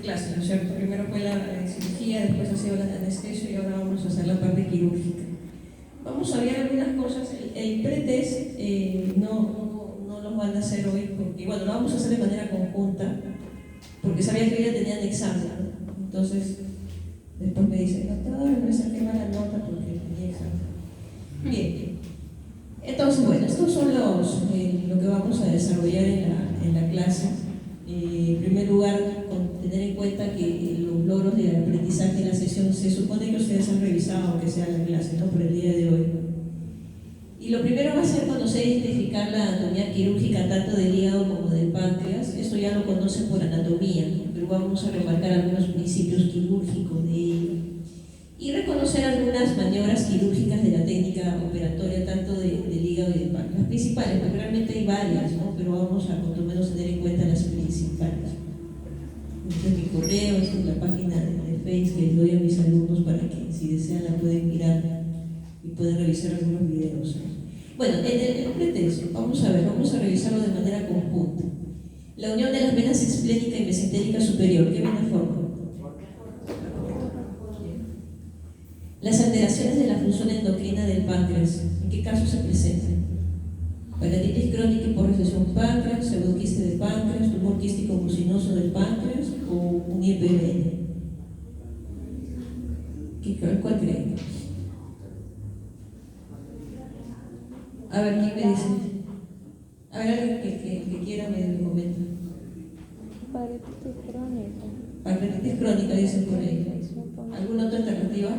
clase, ¿no es cierto? Primero fue la cirugía, después ha sido la anestesia y ahora vamos a hacer la parte quirúrgica. Vamos a ver algunas cosas. El pretest no lo van a hacer hoy porque, bueno, lo vamos a hacer de manera conjunta porque sabía que hoy ya tenían examen, ¿no? Entonces, después me dicen, doctor, no me saqué mala nota porque tenía examen. Bien. Entonces, bueno, estos son lo que vamos a desarrollar en la clase. En primer lugar, tener en cuenta que los logros del aprendizaje en la sesión se supone que ustedes han revisado, aunque sea la clase, ¿no? Por el día de hoy. Y lo primero va a ser conocer e identificar la anatomía quirúrgica tanto del hígado como del páncreas. Esto ya lo conocen por anatomía, pero vamos a remarcar algunos principios quirúrgicos de ello. Y reconocer algunas maniobras quirúrgicas de la técnica operatoria tanto del hígado y del páncreas. Las principales, porque realmente hay varias, ¿no? Pero vamos a por lo menos tener en cuenta las principales. Este es mi correo, esta es la página de Facebook que les doy a mis alumnos para que si desean la pueden mirar y pueden revisar algunos videos. Bueno, en el pretest, vamos a revisarlo de manera conjunta. La unión de las venas esplénica y mesentérica superior, ¿qué vena forma? Las alteraciones de la función endocrina del páncreas, ¿en qué casos se presentan? Pancreatitis crónica y por recesión páncreas, pseudoquiste de páncreas, tumor quístico mucinoso del páncreas o un IPBN. ¿Cuál creen? A ver, ¿quién me dice? A ver, alguien que quiera me comenta. Pancreatitis crónica. Pancreatitis crónica, dicen por ahí. ¿Alguna otra alternativa?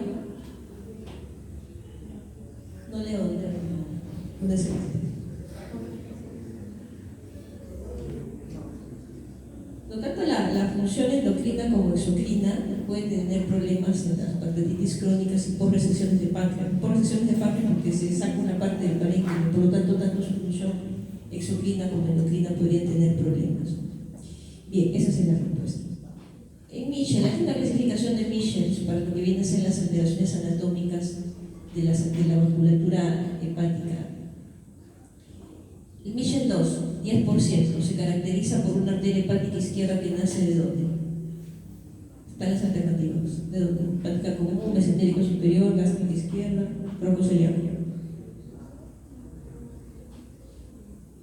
No leo, ¿dónde se dice? Tanto la función endocrina como exocrina pueden tener problemas en las pancreatitis crónicas y por resecciones de páncreas. Por resecciones de páncreas porque se saca una parte del parénquima, por lo tanto su función exocrina como endocrina podrían tener problemas. Bien, esa es la respuesta. En Michel, hay una clasificación de Michel para lo que vienen a ser las alteraciones anatómicas de la vasculatura hepática. El Michel 2, 10%, se caracteriza por una arteria hepática izquierda que nace ¿de dónde? Están las alternativas. ¿De dónde? Hepática común, mesentérico superior, gástrica izquierda, broncoceliaco.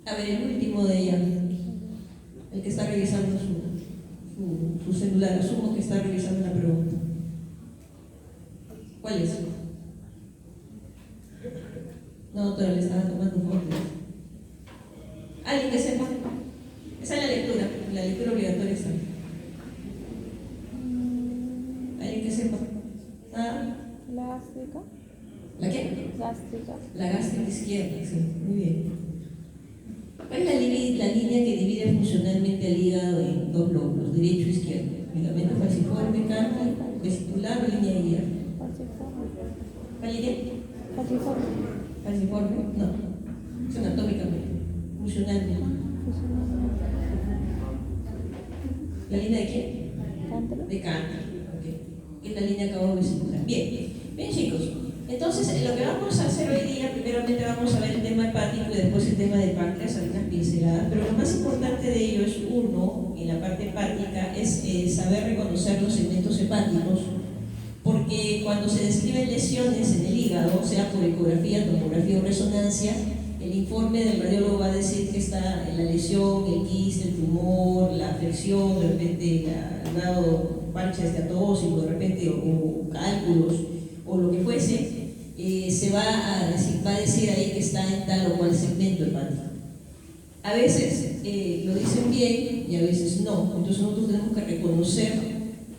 A ver, el último de ella, el que está revisando su celular, asumo que está revisando la pregunta. ¿Cuál es? No, doctora, le estaba tomando fotos. ¿Alguien que sepa? Esa es la lectura obligatoria está. ¿Alguien que sepa? ¿Ah? ¿La gástrica? ¿La qué? Gástrica. La gástrica izquierda, sí, muy bien. ¿Cuál es la línea que divide funcionalmente al hígado en dos lóbulos, derecho e izquierdo? Ligamento falciforme, carne, vesicular o línea de hierro. Falciforme. ¿Cuál línea? Falciforme. ¿Falciforme? No, es anatómicamente, funcionalmente. ¿La línea de qué? Cántaro. De Cantor, okay. Es la línea cabo-vesicular. Bien, chicos. Entonces, lo que vamos a hacer hoy día, primeramente vamos a ver el tema hepático y después el tema del páncreas, algunas pinceladas, pero lo más importante de ello es, uno, en la parte hepática, es saber reconocer los segmentos hepáticos, porque cuando se describen lesiones en el hígado, sea por ecografía, tomografía o resonancia, el informe del radiólogo va a decir que está en la lesión, el quiste, el tumor, la afección, de repente el grado mancha esteatóxico, de repente, o cálculos, o lo que fuese, se va a decir ahí que está en tal o cual segmento hepático. A veces lo dicen bien y a veces no, entonces nosotros tenemos que reconocer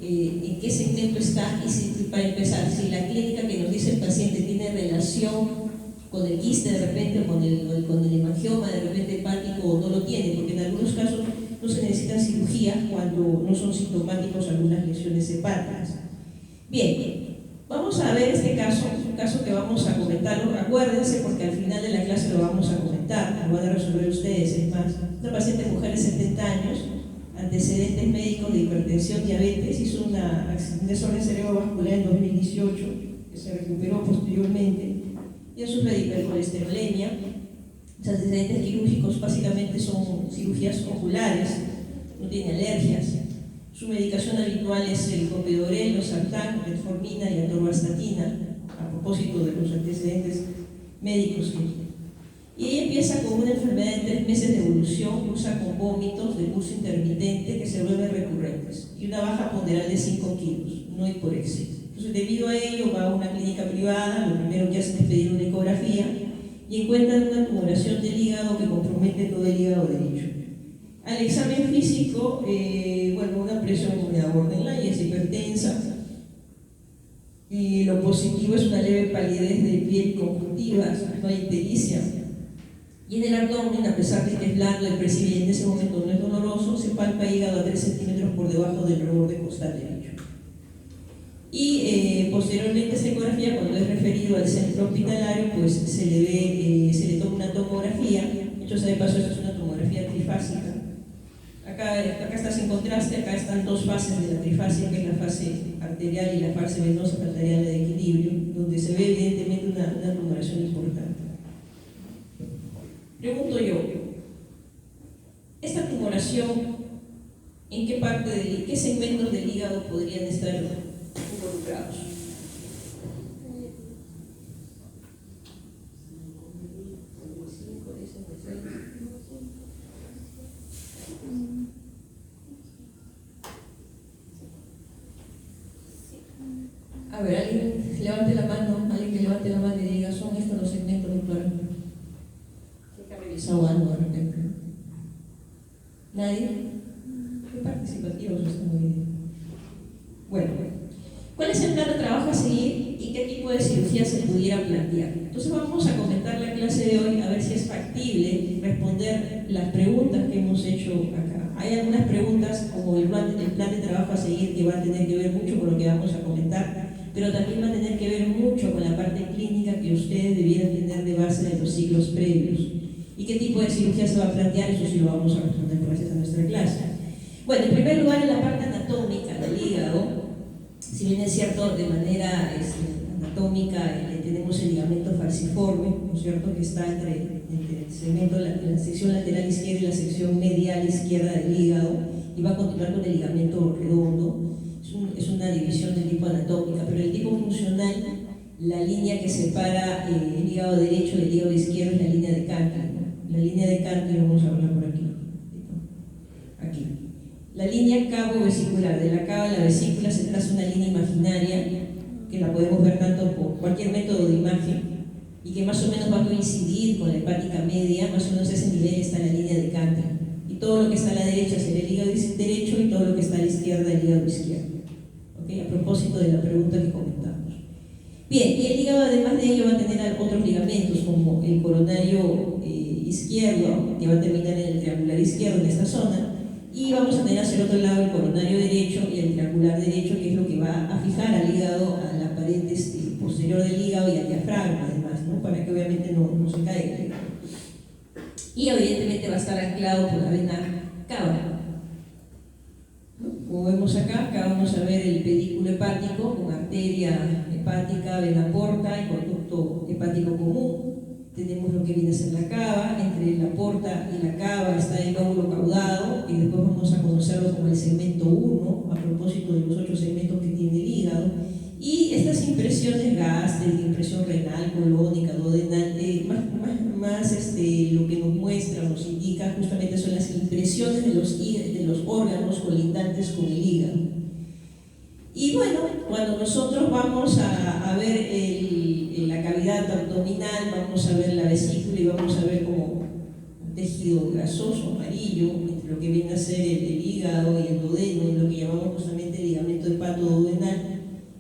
en qué segmento está y para empezar, si la clínica que nos dice el paciente tiene relación con el quiste de repente o con el hemangioma de repente hepático o no lo tiene, porque en algunos casos no se necesita cirugía cuando no son sintomáticos algunas lesiones hepáticas. Bien, vamos a ver este caso, un caso que vamos a comentarlo, acuérdense porque al final de la clase lo vamos a comentar, lo van a resolver ustedes, es más. Una paciente mujer de 70 años, antecedentes médicos de hipertensión, diabetes, hizo un desorden cerebrovascular en 2018, que se recuperó posteriormente, ya sufre de hipercolesterolemia. Los antecedentes quirúrgicos básicamente son cirugías oculares, no tiene alergias. Su medicación habitual es el clopidogrel, losartán, metformina y atorvastatina, a propósito de los antecedentes médicos que tiene. Y ella empieza con una enfermedad de 3 meses de evolución, cursa con vómitos de curso intermitente que se vuelven recurrentes y una baja ponderal de 5 kilos, no hiporexia. Entonces, debido a ello, va a una clínica privada, lo primero que hacen es pedir una ecografía y encuentran una tumoración del hígado que compromete todo el hígado derecho. Al examen físico, una presión de borderline, es hipertensa. Lo positivo es una leve palidez de piel conjuntiva, no hay ictericia. Y en el abdomen, a pesar de que es blando y percibe y en ese momento no es doloroso, se palpa hígado a 3 centímetros por debajo del reborde costal derecho. Y posteriormente a esa ecografía, cuando es referido al centro hospitalario, pues se le toma una tomografía. De hecho, de paso, esta es una tomografía trifásica. Acá está sin contraste, acá están 2 fases de la trifasia, que es la fase arterial y la fase venosa arterial de equilibrio, donde se ve evidentemente una tumoración importante. Pregunto yo, ¿esta tumoración en qué segmentos del hígado podrían estar involucrados? A ver, alguien levante la mano, y diga, son estos los segmentos, doctora. ¿Qué ha revisado algo de repente? ¿Nadie? Qué participativos están hoy día. Bueno, ¿cuál es el plan de trabajo a seguir y qué tipo de cirugía se pudiera plantear? Entonces vamos a comentar la clase de hoy a ver si es factible responder las preguntas que hemos hecho acá. Hay algunas preguntas como el plan de trabajo a seguir que va a tener que ver mucho con lo que vamos a comentar, pero también va a tener que ver mucho con la parte clínica que ustedes debieran tener de base de los ciclos previos. ¿Y qué tipo de cirugía se va a plantear? Eso sí lo vamos a responder gracias a nuestra clase. Bueno, en primer lugar, en la parte anatómica del hígado, si bien es cierto, de manera anatómica tenemos el ligamento falciforme, ¿no es cierto?, que está entre el segmento, la sección lateral izquierda y la sección medial izquierda del hígado, y va a continuar con el ligamento redondo. Es una división del tipo anatómica, pero el tipo funcional, la línea que separa el hígado derecho del hígado izquierdo es la línea de Cantor. La línea de Cantor, vamos a hablar por aquí. Aquí. La línea cabo vesicular, de la cava a la vesícula se traza una línea imaginaria que la podemos ver tanto por cualquier método de imagen y que más o menos va a coincidir con la hepática media, más o menos a ese nivel está la línea de Cantor. Y todo lo que está a la derecha será el hígado derecho y todo lo que está a la izquierda el hígado izquierdo. ¿Okay? A propósito de la pregunta que comentamos. Bien, y el hígado además de ello va a tener otros ligamentos como el coronario izquierdo, que va a terminar en el triangular izquierdo en esta zona, y vamos a tener hacia el otro lado el coronario derecho y el triangular derecho, que es lo que va a fijar al hígado, a la pared posterior del hígado y al diafragma además, ¿no?, para que obviamente no se caiga. Y evidentemente va a estar anclado por la vena cava. Como vemos acá vamos a ver el pedículo hepático con arteria hepática, vena porta y conducto hepático común. Tenemos lo que viene a ser la cava, entre la porta y la cava está el lóbulo caudado, que después vamos a conocerlo como el segmento 1, a propósito de los 8 segmentos que tiene el hígado. Y estas impresiones gástricas, impresión renal, colónica, duodenal, lo que nos muestra, nos indica justamente son las impresiones de los órganos colindantes con el hígado. Y bueno, cuando nosotros vamos a ver la cavidad abdominal, vamos a ver la vesícula y vamos a ver como un tejido grasoso, amarillo, entre lo que viene a ser el hígado y el duodeno, lo que llamamos justamente el ligamento hepatoduodenal.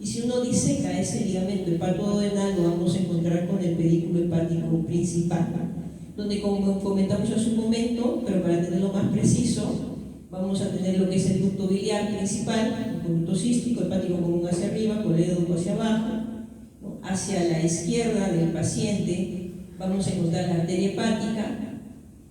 Y si uno diseca ese ligamento hepatoduodenal, lo vamos a encontrar con el pedículo hepático principal, donde, como comentamos hace un momento, pero para tenerlo más preciso, vamos a tener lo que es el ducto biliar principal, el conducto cístico, hepático común hacia arriba, colédoco hacia abajo, ¿no? Hacia la izquierda del paciente vamos a encontrar la arteria hepática,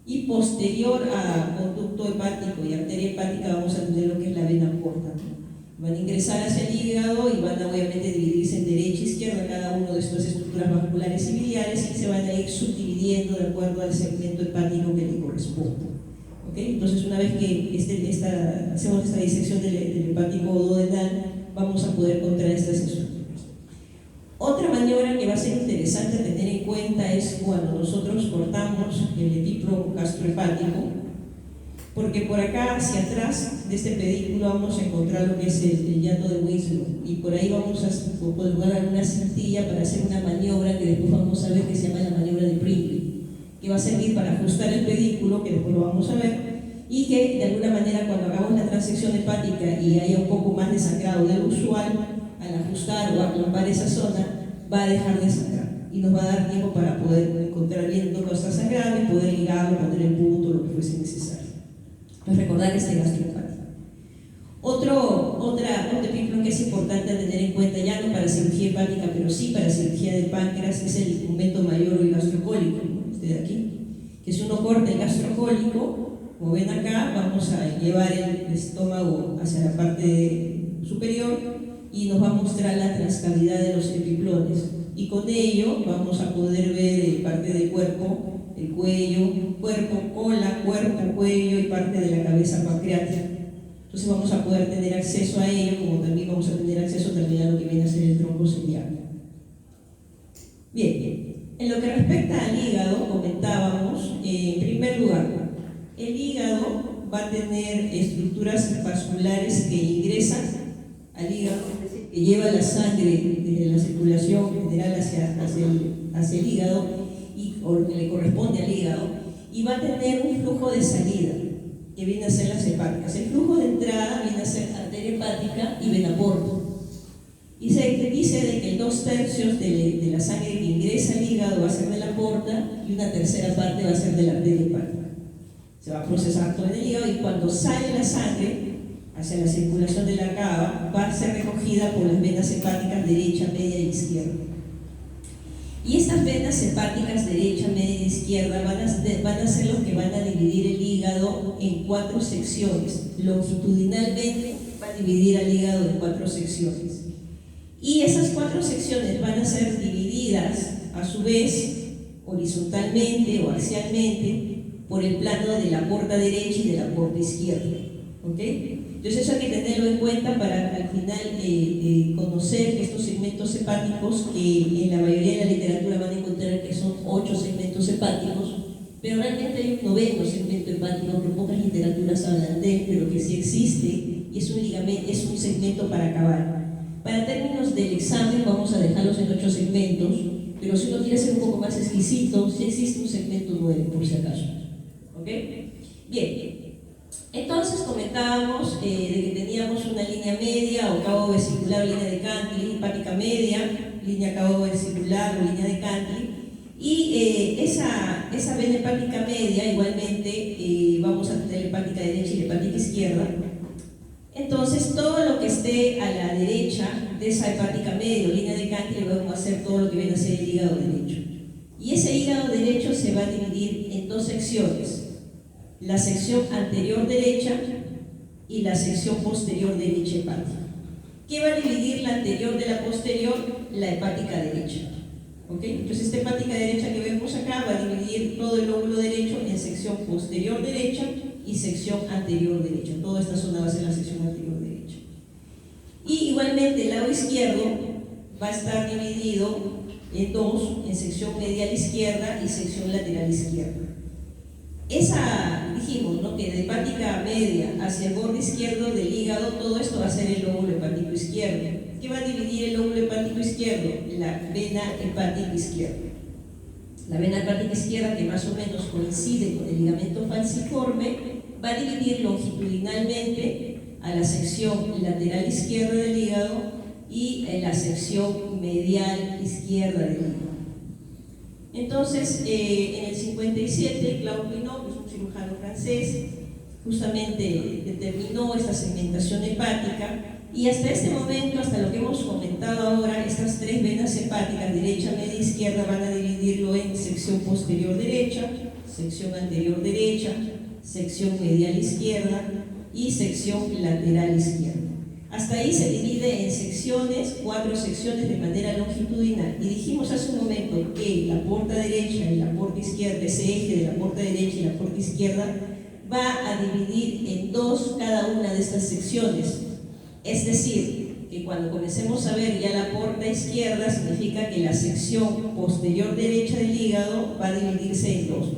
y posterior a conducto hepático y arteria hepática vamos a tener lo que es la vena porta, ¿no? Van a ingresar hacia el hígado y van a obviamente dividirse en derecha e izquierda cada uno de estas estructuras vasculares y biliares, y se van a ir subdividiendo de acuerdo al segmento hepático que le corresponde. ¿ok? Entonces, una vez que hacemos esta disección del hepático duodenal, vamos a poder encontrar estas estructuras. Otra maniobra que va a ser interesante tener en cuenta es cuando nosotros cortamos el epiplo gastrohepático, porque por acá hacia atrás de este pedículo vamos a encontrar lo que es el llato de Winslow, y por ahí vamos a colocar una cintilla para hacer una maniobra que después vamos a ver, que se llama la maniobra de Pringle, que va a servir para ajustar el pedículo, que después lo vamos a ver, y que de alguna manera cuando hagamos la transección hepática y haya un poco más de sangrado del usual, al ajustar o aclampar esa zona, va a dejar de sangrar y nos va a dar tiempo para poder encontrar bien dónde está sangrado y poder ligarlo, poner el punto, lo que fuese necesario. Entonces, recordar este gastrohepático. Otro ejemplo que es importante tener en cuenta, ya no para cirugía hepática, pero sí para cirugía del páncreas, es el indumento mayor o el gastrocólico, ¿no? Este de aquí, que si uno corta el gastrocólico, como ven acá, vamos a llevar el estómago hacia la parte superior y nos va a mostrar la transcavidad de los epiplones, y con ello vamos a poder ver parte del cuerpo, el cuello, cuerpo, cola, cuerpo, cuello y parte de la cabeza pancreática. Entonces vamos a poder tener acceso a ello, como también vamos a tener acceso también a lo que viene a ser el tronco ciliar. Bien, en lo que respecta al hígado, comentábamos, en primer lugar, el hígado va a tener estructuras vasculares que ingresan al hígado, que lleva la sangre desde la circulación general hacia el hígado, o lo que le corresponde al hígado, y va a tener un flujo de salida, que viene a ser las hepáticas. El flujo de entrada viene a ser arteria hepática y vena porta. Y se dice de que 2/3 de la sangre que ingresa al hígado va a ser de la porta y una tercera parte va a ser de la arteria hepática. Se va a procesar todo en el hígado, y cuando sale la sangre hacia la circulación de la cava, va a ser recogida por las venas hepáticas derecha, media e izquierda. Y estas venas hepáticas derecha, media e izquierda van a ser los que van a dividir el hígado en 4 secciones. Longitudinalmente va a dividir al hígado en 4 secciones. Y esas 4 secciones van a ser divididas a su vez horizontalmente o axialmente por el plano de la porta derecha y de la porta izquierda. ¿Ok? Entonces eso hay que tenerlo en cuenta para al final conocer estos segmentos hepáticos, que en la mayoría de la literatura van a encontrar que son 8 segmentos hepáticos, pero realmente hay un 9º segmento hepático que pocas literaturas hablan de él, pero que sí existe, y es un segmento para acabar. Para términos del examen vamos a dejarlos en 8 segmentos, pero si uno quiere ser un poco más exquisito, sí existe un segmento 9 por si acaso. ¿Ok? Bien. Entonces comentábamos de que teníamos una línea media o cabo vesicular, línea de Cantley, hepática media, línea cabo vesicular o línea de Cantley, y esa vena hepática media igualmente vamos a tener la hepática derecha y la hepática izquierda. Entonces todo lo que esté a la derecha de esa hepática media o línea de Cantley vamos a hacer todo lo que viene a ser el hígado derecho, y ese hígado derecho se va a dividir en 2 secciones: la sección anterior derecha y la sección posterior derecha hepática. ¿Qué va a dividir la anterior de la posterior? La hepática derecha. ¿Ok? Entonces esta hepática derecha que vemos acá va a dividir todo el lóbulo derecho en sección posterior derecha y sección anterior derecha. Toda esta zona va a ser la sección anterior derecha. Y igualmente el lado izquierdo va a estar dividido en 2, en sección medial izquierda y sección lateral izquierda. Dijimos, ¿no?, que de hepática media hacia el borde izquierdo del hígado, todo esto va a ser el lóbulo hepático izquierdo. ¿Qué va a dividir el lóbulo hepático izquierdo? La vena hepática izquierda. La vena hepática izquierda, que más o menos coincide con el ligamento falciforme, va a dividir longitudinalmente a la sección lateral izquierda del hígado y en la sección medial izquierda del hígado. Entonces, en el 57, Claude Pinot, que es un cirujano francés, justamente determinó esta segmentación hepática, y hasta este momento, hasta lo que hemos comentado ahora, estas 3 venas hepáticas, derecha, media, izquierda, van a dividirlo en sección posterior derecha, sección anterior derecha, sección medial izquierda y sección lateral izquierda. Hasta ahí se divide en secciones, 4 secciones de manera longitudinal. Y dijimos hace un momento que la porta derecha y la porta izquierda, ese eje de la porta derecha y la porta izquierda, va a dividir en dos cada una de estas secciones. Es decir, que cuando comencemos a ver ya la porta izquierda, significa que la sección posterior derecha del hígado va a dividirse en dos.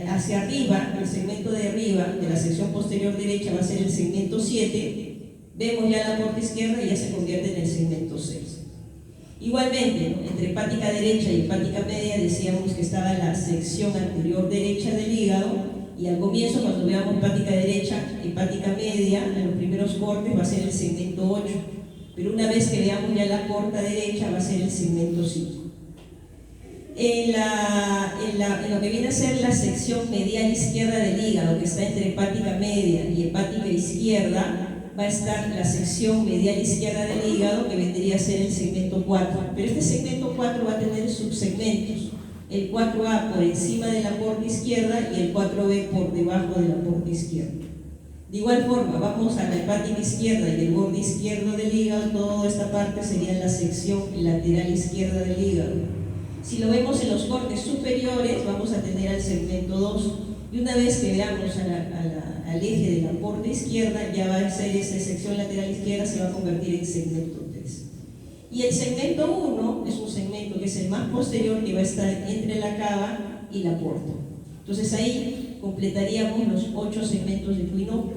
Hacia arriba, el segmento de arriba de la sección posterior derecha va a ser el segmento 7. Vemos ya la porta izquierda y ya se convierte en el segmento 6. Igualmente, ¿no?, entre hepática derecha y hepática media decíamos que estaba la sección anterior derecha del hígado, y al comienzo, cuando veamos hepática derecha, hepática media, en los primeros cortes va a ser el segmento 8, pero una vez que veamos ya la porta derecha va a ser el segmento 5. En lo que viene a ser la sección medial izquierda del hígado, que está entre hepática media y hepática izquierda, va a estar la sección medial izquierda del hígado, que vendría a ser el segmento 4. Pero este segmento 4 va a tener subsegmentos. El 4A por encima de la porta izquierda y el 4B por debajo de la porta izquierda. De igual forma, vamos a la hepática izquierda y el borde izquierdo del hígado, toda esta parte sería la sección lateral izquierda del hígado. Si lo vemos en los cortes superiores, vamos a tener al segmento 2. Y una vez que veamos al eje de la porta izquierda, ya va a ser esa sección lateral izquierda, se va a convertir en segmento 3. Y el segmento 1 es un segmento que es el más posterior, que va a estar entre la cava y la porta. Entonces ahí completaríamos los 8 segmentos de Quinault,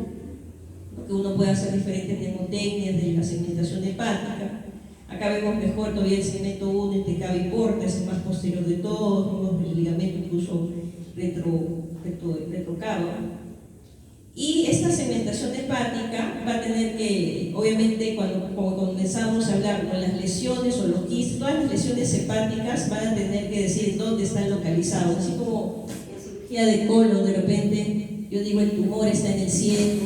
que uno puede hacer diferentes mnemotecnias de la segmentación hepática. Acá vemos mejor todavía el segmento 1 entre cava y porta, es el más posterior de todos, vemos el ligamento incluso retrocava. Y esta segmentación hepática va a tener que, obviamente, cuando comenzamos a hablar con las lesiones o los quistes, todas las lesiones hepáticas van a tener que decir dónde están localizados. Así como en cirugía de colon, de repente, yo digo el tumor está en el cielo,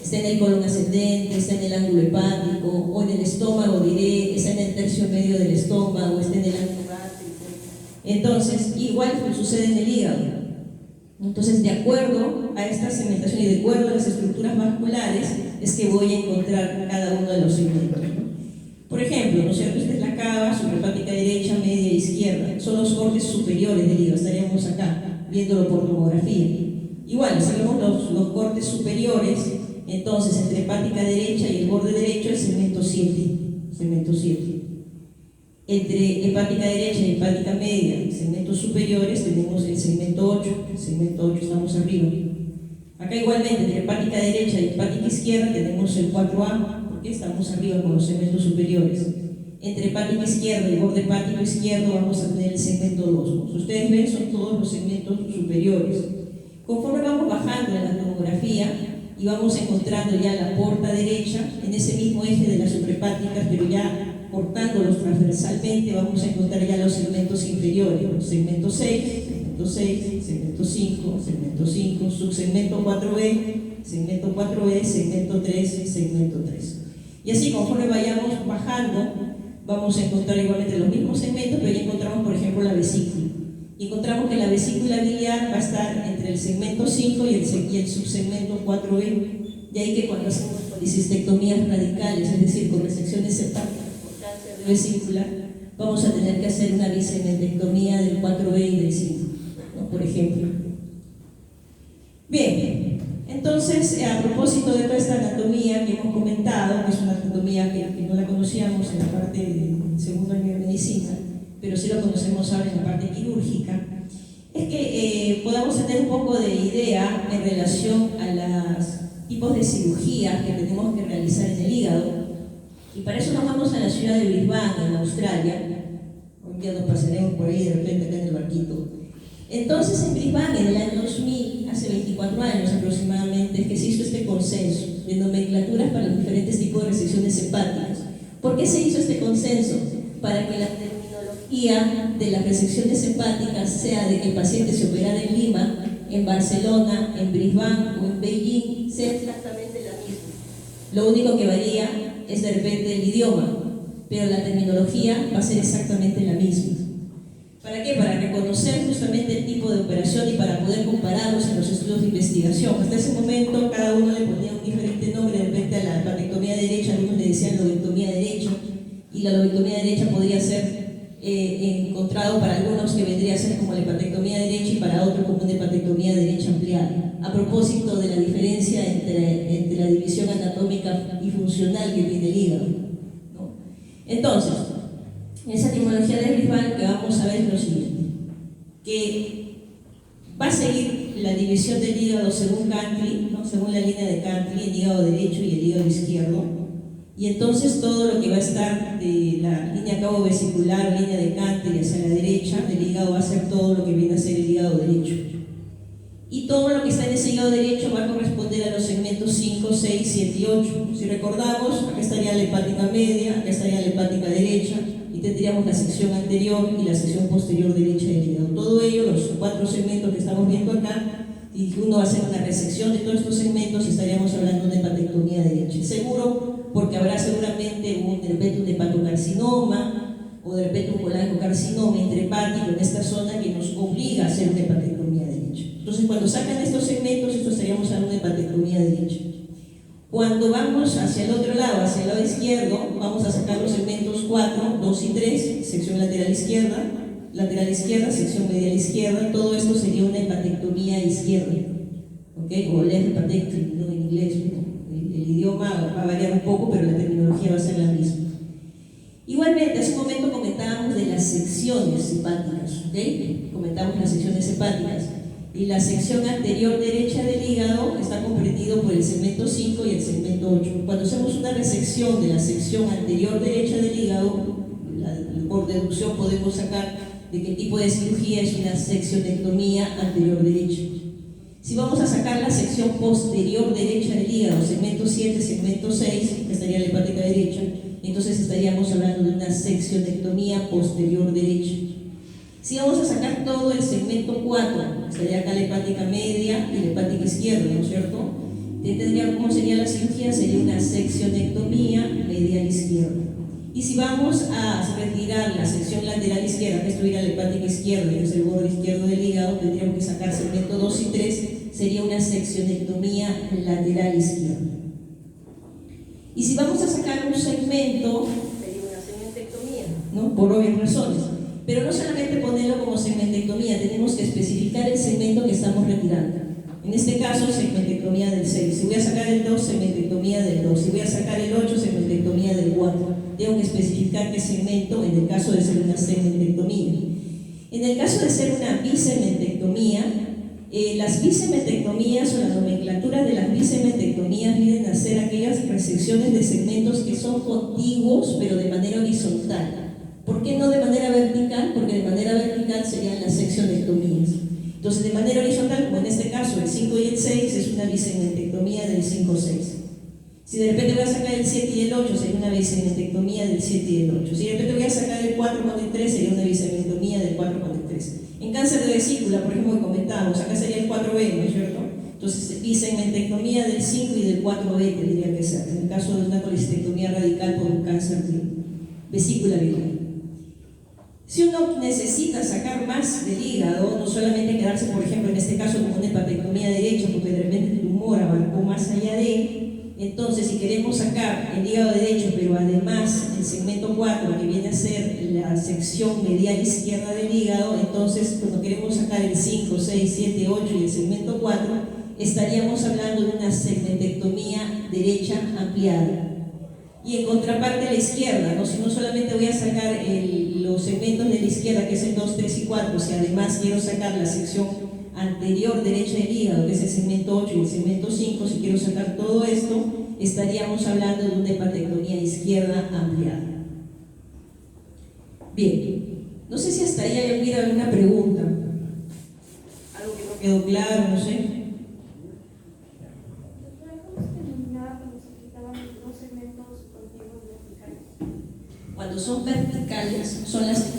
está en el colon ascendente, está en el ángulo hepático, o en el estómago diré, está en el tercio medio del estómago, está en el ángulo gástrico. Entonces, igual sucede en el hígado. Entonces, de acuerdo a esta segmentación y de acuerdo a las estructuras vasculares, es que voy a encontrar cada uno de los segmentos. Por ejemplo, ¿no es cierto? Esta es la cava, suprahepática derecha, media e izquierda. Son los cortes superiores del hígado, estaríamos acá, viéndolo por tomografía. Igual, si vemos los cortes superiores, entonces entre hepática derecha y el borde derecho, el segmento 7. Segmento 7. Entre hepática derecha y hepática media, segmentos superiores, tenemos el segmento 8. El segmento 8 estamos arriba. Acá igualmente, entre hepática derecha y hepática izquierda, tenemos el 4A, porque estamos arriba con los segmentos superiores. Entre hepática izquierda y borde hepático izquierdo vamos a tener el segmento 2. Como ustedes ven, son todos los segmentos superiores. Conforme vamos bajando en la tomografía y vamos encontrando ya la porta derecha, en ese mismo eje de las suprahepáticas, pero ya cortándolos transversalmente, vamos a encontrar ya los segmentos inferiores, segmento 6, segmento 6, segmento 5, segmento 5, subsegmento 4B, segmento 4B, segmento 3, segmento 3. Y así, conforme vayamos bajando, vamos a encontrar igualmente los mismos segmentos, pero ya encontramos, por ejemplo, la vesícula. Y encontramos que la vesícula biliar va a estar entre el segmento 5 y el subsegmento 4B. De ahí que cuando hacemos policistectomías radicales, es decir, con resecciones hepáticas, de vesícula, vamos a tener que hacer una bisegmentectomía del 4B y del 5, ¿no?, por ejemplo. Bien, entonces, a propósito de toda esta anatomía que hemos comentado, que es una anatomía que no la conocíamos en la parte del segundo año de medicina, pero sí lo conocemos ahora en la parte quirúrgica, es que podamos tener un poco de idea en relación a los tipos de cirugías que tenemos que realizar en el hígado. Y para eso nos vamos a la ciudad de Brisbane, en Australia. Un día nos pasaremos por ahí de repente acá en el barquito. Entonces, en Brisbane, en el año 2000, hace 24 años aproximadamente, es que se hizo este consenso de nomenclaturas para los diferentes tipos de resecciones hepáticas. ¿Por qué se hizo este consenso? Para que la terminología de las resecciones hepáticas sea de que el paciente se operara en Lima, en Barcelona, en Brisbane o en Beijing, sea exactamente la misma. Lo único que varía es de repente el idioma, pero la terminología va a ser exactamente la misma. ¿Para qué? Para reconocer justamente el tipo de operación y para poder compararlos en los estudios de investigación. Hasta ese momento cada uno le ponía un diferente nombre, de repente a la lobectomía derecha, algunos le decían lobectomía derecha, y la lobectomía derecha podría ser encontrado para algunos que vendría a ser como la hepatectomía derecha y para otros como una hepatectomía derecha ampliada, a propósito de la diferencia entre la división anatómica y funcional que tiene el hígado, ¿no? Entonces, en esa etimología de Grisbal lo que vamos a ver es lo siguiente, que va a seguir la división del hígado según Cantley, ¿no? Según la línea de Cantley, el hígado derecho y el hígado izquierdo. Y entonces todo lo que va a estar de la línea cabo vesicular, línea de Cantley hacia la derecha del hígado va a ser todo lo que viene a ser el hígado derecho. Y todo lo que está en ese hígado derecho va a corresponder a los segmentos 5, 6, 7 y 8. Si recordamos, acá estaría la hepática media, acá estaría la hepática derecha, y tendríamos la sección anterior y la sección posterior derecha del hígado. Todo ello, los 4 segmentos que estamos viendo acá, y uno va a hacer una resección de todos estos segmentos, estaríamos hablando de una hepatectomía derecha. Seguro, porque habrá seguramente de repente un hepatocarcinoma o de repente un colangiocarcinoma intrahepático en esta zona que nos obliga a hacer una hepatectomía derecha. Entonces, cuando sacan estos segmentos, esto estaríamos hablando de hepatectomía derecha. Cuando vamos hacia el otro lado, hacia el lado izquierdo, vamos a sacar los segmentos 4, 2 y 3, sección lateral izquierda, sección medial izquierda, todo esto sería una hepatectomía izquierda, ¿ok? O left hepatectomy, ¿no? En inglés, ¿no? El idioma va a variar un poco, pero la terminología va a ser la misma. Igualmente, hace un momento comentábamos de las secciones hepáticas, ¿ok? Comentamos las secciones hepáticas. Y la sección anterior derecha del hígado está comprendido por el segmento 5 y el segmento 8. Cuando hacemos una resección de la sección anterior derecha del hígado, por deducción podemos sacar de qué tipo de cirugía es una seccionectomía anterior derecha. Si vamos a sacar la sección posterior derecha del hígado, segmento 7, segmento 6, que estaría la hepática derecha, entonces estaríamos hablando de una seccionectomía posterior derecha. Si vamos a sacar todo el segmento 4, estaría acá la hepática media y la hepática izquierda, ¿no es cierto? ¿Cómo sería la cirugía? Sería una seccionectomía medial izquierda. Y si vamos a retirar la sección lateral izquierda, que estuviera la hepática izquierda, que es el borde izquierdo del hígado, tendríamos que sacar segmento 2 y 3, sería una seccionectomía lateral izquierda. Y si vamos a sacar un segmento, sería una segmentectomía, ¿no? Por obvias razones. Pero no solamente ponerlo como segmentectomía, tenemos que especificar el segmento que estamos retirando. En este caso, segmentectomía del 6. Si voy a sacar el 2, segmentectomía del 2. Si voy a sacar el 8, segmentectomía del 4. Tengo que especificar qué segmento en el caso de ser una segmentectomía. En el caso de ser una bisegmentectomía, las bisegmentectomías o la nomenclatura de las bisegmentectomías vienen a ser aquellas resecciones de segmentos que son contiguos pero de manera horizontal. ¿Por qué no de manera vertical? Porque de manera vertical serían las seccionectomías. Entonces, de manera horizontal, como en este caso el 5 y el 6, es una bisegmentectomía del 5-6. Si de repente voy a sacar el 7 y el 8, sería una bisegmentectomía del 7 y el 8. Si de repente voy a sacar el 4 con el 3, sería una bisegmenectomía del 4 con el 3. En cáncer de vesícula, por ejemplo, que comentábamos, acá sería el 4B, ¿no es cierto? Entonces, bisegmentectomía del 5 y del 4B tendría que ser, en el caso de una colecistectomía radical por un cáncer de vesícula biliar. Si uno necesita sacar más del hígado, no solamente quedarse, por ejemplo, en este caso con una hepatectomía derecha, porque de repente el tumor abarcó más allá de, entonces si queremos sacar el hígado derecho, pero además el segmento 4, que viene a ser la sección medial izquierda del hígado, entonces cuando queremos sacar el 5, 6, 7, 8 y el segmento 4, estaríamos hablando de una segmentectomía derecha ampliada. Y en contraparte a la izquierda, ¿no? Si no solamente voy a sacar los segmentos de la izquierda, que es el 2, 3 y 4, si además quiero sacar la sección anterior derecha del hígado, que es el segmento 8 y el segmento 5, si quiero sacar todo esto, estaríamos hablando de una hepatectomía izquierda ampliada. Bien, no sé si hasta ahí hubiera alguna pregunta, algo que no quedó claro, no sé. Cuando son verticales, son las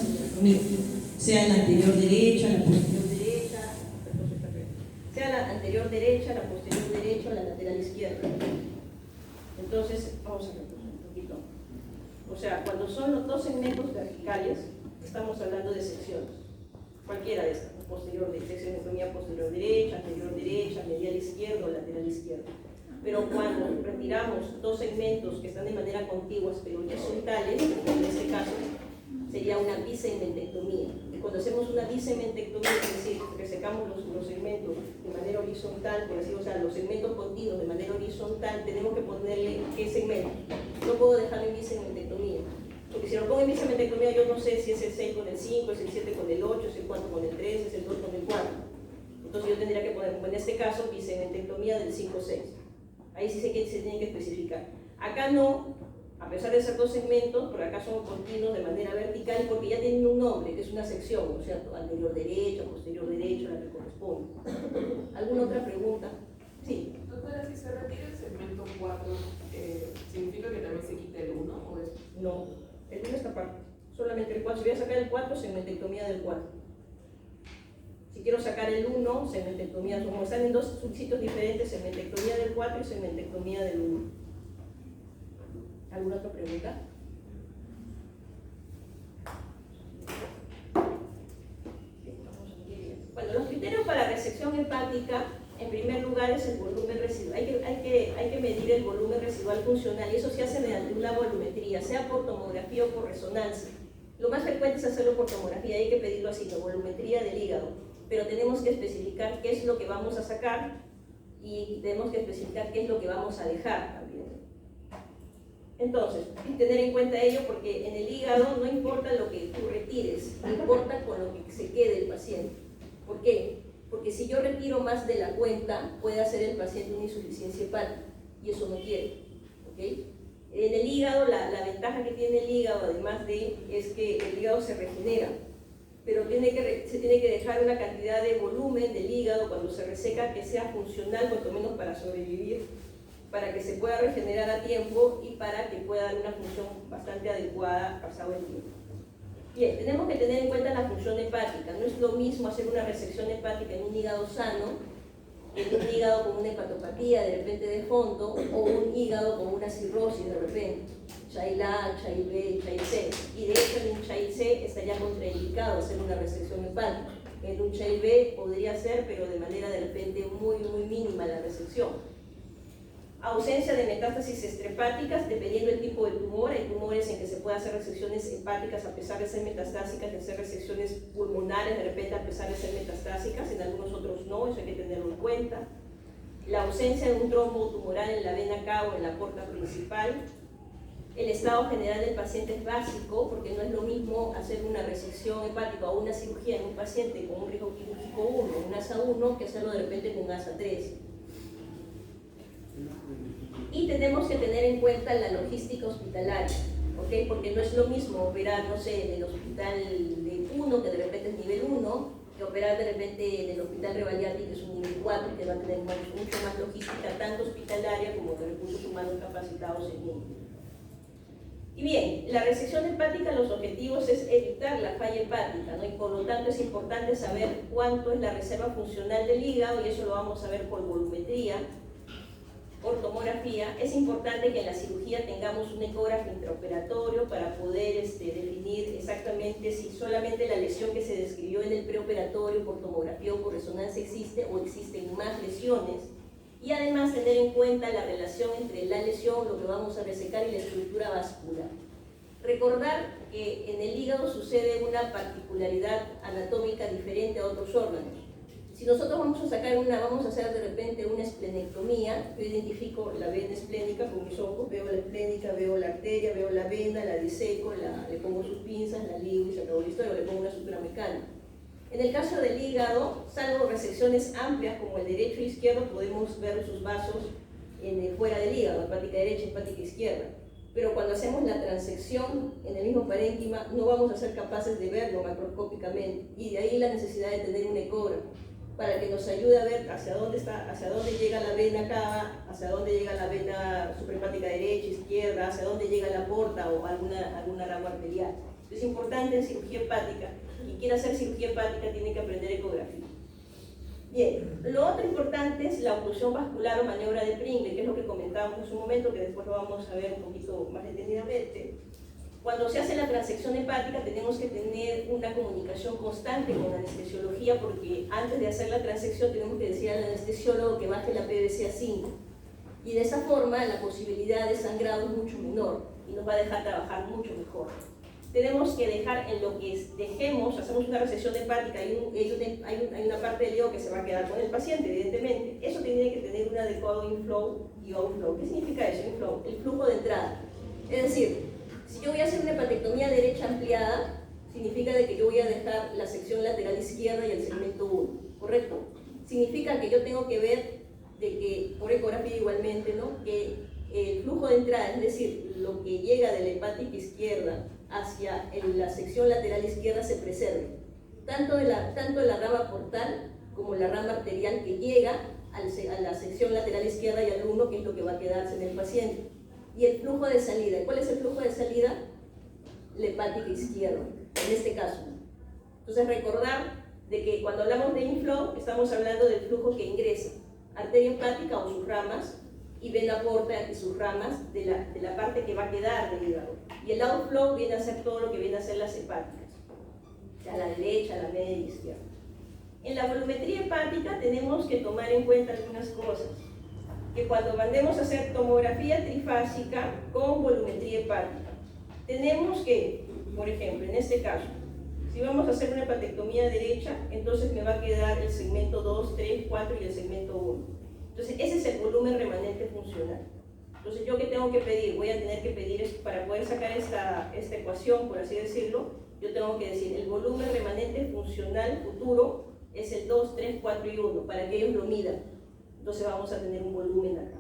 sea la anterior derecha, la posterior derecha, sea la anterior derecha, la posterior derecha o la lateral izquierda. Entonces, vamos a ver un poquito. O sea, cuando son los dos segmentos verticales, estamos hablando de secciones. Cualquiera de estas, posterior derecha, seccionectomía posterior derecha, anterior derecha, medial izquierda o lateral izquierda. Pero cuando retiramos dos segmentos que están de manera contigua pero horizontales, en este caso, sería una bisegmentectomía. Y cuando hacemos una bisegmentectomía, es decir, resecamos los segmentos de manera horizontal, por así, o sea, los segmentos continuos de manera horizontal, tenemos que ponerle qué segmento. No puedo dejarlo en bisegmentectomía. Porque si lo pongo en bisegmentectomía, yo no sé si es el 6 con el 5, es el 7 con el 8, es el 4 con el 3, es el 2 con el 4. Entonces yo tendría que poner, como en este caso, bisegmentectomía del 5-6. Ahí sí se tiene que especificar. Acá no, a pesar de ser dos segmentos, por acá son continuos de manera vertical porque ya tienen un nombre, que es una sección, ¿no es cierto? Anterior derecho, posterior derecho, la que corresponde. ¿Alguna otra pregunta? Sí. Doctora, si se retira el segmento 4, ¿significa que también se quita el 1? ¿O es? No, el 1 está aparte. Solamente el 4. Si voy a sacar el 4, segmentectomía del 4. Si quiero sacar el 1, segmentectomía, como están en dos sitios diferentes, segmentectomía del 4 y segmentectomía del 1. ¿Alguna otra pregunta? Bueno, los criterios para resección hepática, en primer lugar, es el volumen residual. Hay que medir el volumen residual funcional y eso se hace mediante una volumetría, sea por tomografía o por resonancia. Lo más frecuente es hacerlo por tomografía, hay que pedirlo así, la volumetría del hígado. Pero tenemos que especificar qué es lo que vamos a sacar y tenemos que especificar qué es lo que vamos a dejar también. Entonces, hay que tener en cuenta ello porque en el hígado no importa lo que tú retires, importa con lo que se quede el paciente. ¿Por qué? Porque si yo retiro más de la cuenta, puede hacer el paciente una insuficiencia hepática y eso no quiere. ¿Okay? En el hígado, la ventaja que tiene el hígado, además es que el hígado se regenera, pero se tiene que dejar una cantidad de volumen del hígado cuando se reseca que sea funcional, cuanto menos para sobrevivir, para que se pueda regenerar a tiempo y para que pueda dar una función bastante adecuada pasado el tiempo. Bien, tenemos que tener en cuenta la función hepática. No es lo mismo hacer una resección hepática en un hígado sano que en un hígado con una hepatopatía de repente de fondo o un hígado con una cirrosis de repente. Child A, Child B, Child C. Y de hecho en un Child C estaría contraindicado hacer una resección hepática. En un Child B podría ser, pero de manera de repente muy mínima la resección. Ausencia de metástasis extrahepáticas, dependiendo del tipo de tumor. Hay tumores en que se puede hacer resecciones hepáticas a pesar de ser metastásicas, de hacer resecciones pulmonares de repente a pesar de ser metastásicas, en algunos otros no, eso hay que tenerlo en cuenta. La ausencia de un trombo tumoral en la vena cava o en la porta principal. El estado general del paciente es básico, porque no es lo mismo hacer una resección hepática o una cirugía en un paciente con un riesgo quirúrgico 1, un ASA 1, que hacerlo de repente con un ASA 3. Y tenemos que tener en cuenta la logística hospitalaria, ¿okay? Porque no es lo mismo operar, no sé, en el hospital de 1, que de repente es nivel 1, que operar de repente en el hospital Rebagliati, que es un nivel 4, que va a tener mucho más logística, tanto hospitalaria como de recursos humanos capacitados en ello. Y bien, la resección hepática, los objetivos es evitar la falla hepática, ¿no? Y por lo tanto es importante saber cuánto es la reserva funcional del hígado, y eso lo vamos a ver por volumetría, por tomografía. Es importante que en la cirugía tengamos un ecógrafo intraoperatorio para poder definir exactamente si solamente la lesión que se describió en el preoperatorio por tomografía o por resonancia existe o existen más lesiones. Y además tener en cuenta la relación entre la lesión, lo que vamos a resecar y la estructura vascular. Recordar que en el hígado sucede una particularidad anatómica diferente a otros órganos. Si nosotros vamos a hacer de repente una esplenectomía, yo identifico la vena esplénica con mis ojos, veo la esplénica, veo la arteria, veo la vena, la diseco, le pongo sus pinzas, la ligo y se acabó la historia, o le pongo una sutura mecánica. En el caso del hígado, salvo resecciones amplias como el derecho e izquierdo, podemos ver sus vasos fuera del hígado, hepática derecha y hepática izquierda. Pero cuando hacemos la transección en el mismo parénquima, no vamos a ser capaces de verlo macroscópicamente, y de ahí la necesidad de tener un ecógrafo para que nos ayude a ver hacia dónde llega la vena cava, hacia dónde llega la vena suprahepática derecha, izquierda, hacia dónde llega la porta o alguna rama arterial. Es importante en cirugía hepática. Quien quiera hacer cirugía hepática tiene que aprender ecografía. Bien, lo otro importante es la oclusión vascular o maniobra de Pringle, que es lo que comentábamos en su momento, que después lo vamos a ver un poquito más detenidamente. Cuando se hace la transección hepática tenemos que tener una comunicación constante con la anestesiología, porque antes de hacer la transección tenemos que decir al anestesiólogo que baje la PVC a 5. Y de esa forma la posibilidad de sangrado es mucho menor y nos va a dejar trabajar mucho mejor. tenemos que dejar en lo que dejemos, hacemos una resección hepática, hay una parte del hígado que se va a quedar con el paciente, evidentemente. Eso tiene que tener un adecuado inflow y outflow. ¿Qué significa eso? Inflow, el flujo de entrada. Es decir, si yo voy a hacer una hepatectomía derecha ampliada, significa de que yo voy a dejar la sección lateral izquierda y el segmento 1, ¿correcto? Significa que yo tengo que ver de que, por ecografía igualmente, ¿no? Que el flujo de entrada, es decir, lo que llega de la hepática izquierda hacia la sección lateral izquierda se preserve, tanto de la rama portal como la rama arterial que llega a la sección lateral izquierda y al 1, que es lo que va a quedarse en el paciente. Y el flujo de salida, ¿cuál es el flujo de salida? La hepática izquierda, en este caso. Entonces recordar de que cuando hablamos de inflow estamos hablando del flujo que ingresa, arteria hepática o sus ramas, y vena porta y sus ramas de la parte que va a quedar del hígado. Y el outflow viene a ser todo lo que viene a ser las hepáticas, a la derecha, a la media y izquierda. En la volumetría hepática tenemos que tomar en cuenta algunas cosas, que cuando mandemos a hacer tomografía trifásica con volumetría hepática, tenemos que, por ejemplo, en este caso, si vamos a hacer una hepatectomía derecha, entonces me va a quedar el segmento 2, 3, 4 y el segmento 1. Entonces, ese es el volumen remanente funcional. Entonces, ¿yo qué tengo que pedir? Voy a tener que pedir, para poder sacar esta ecuación, por así decirlo, yo tengo que decir, el volumen remanente funcional futuro es el 2, 3, 4 y 1, para que ellos lo midan. Entonces, vamos a tener un volumen acá.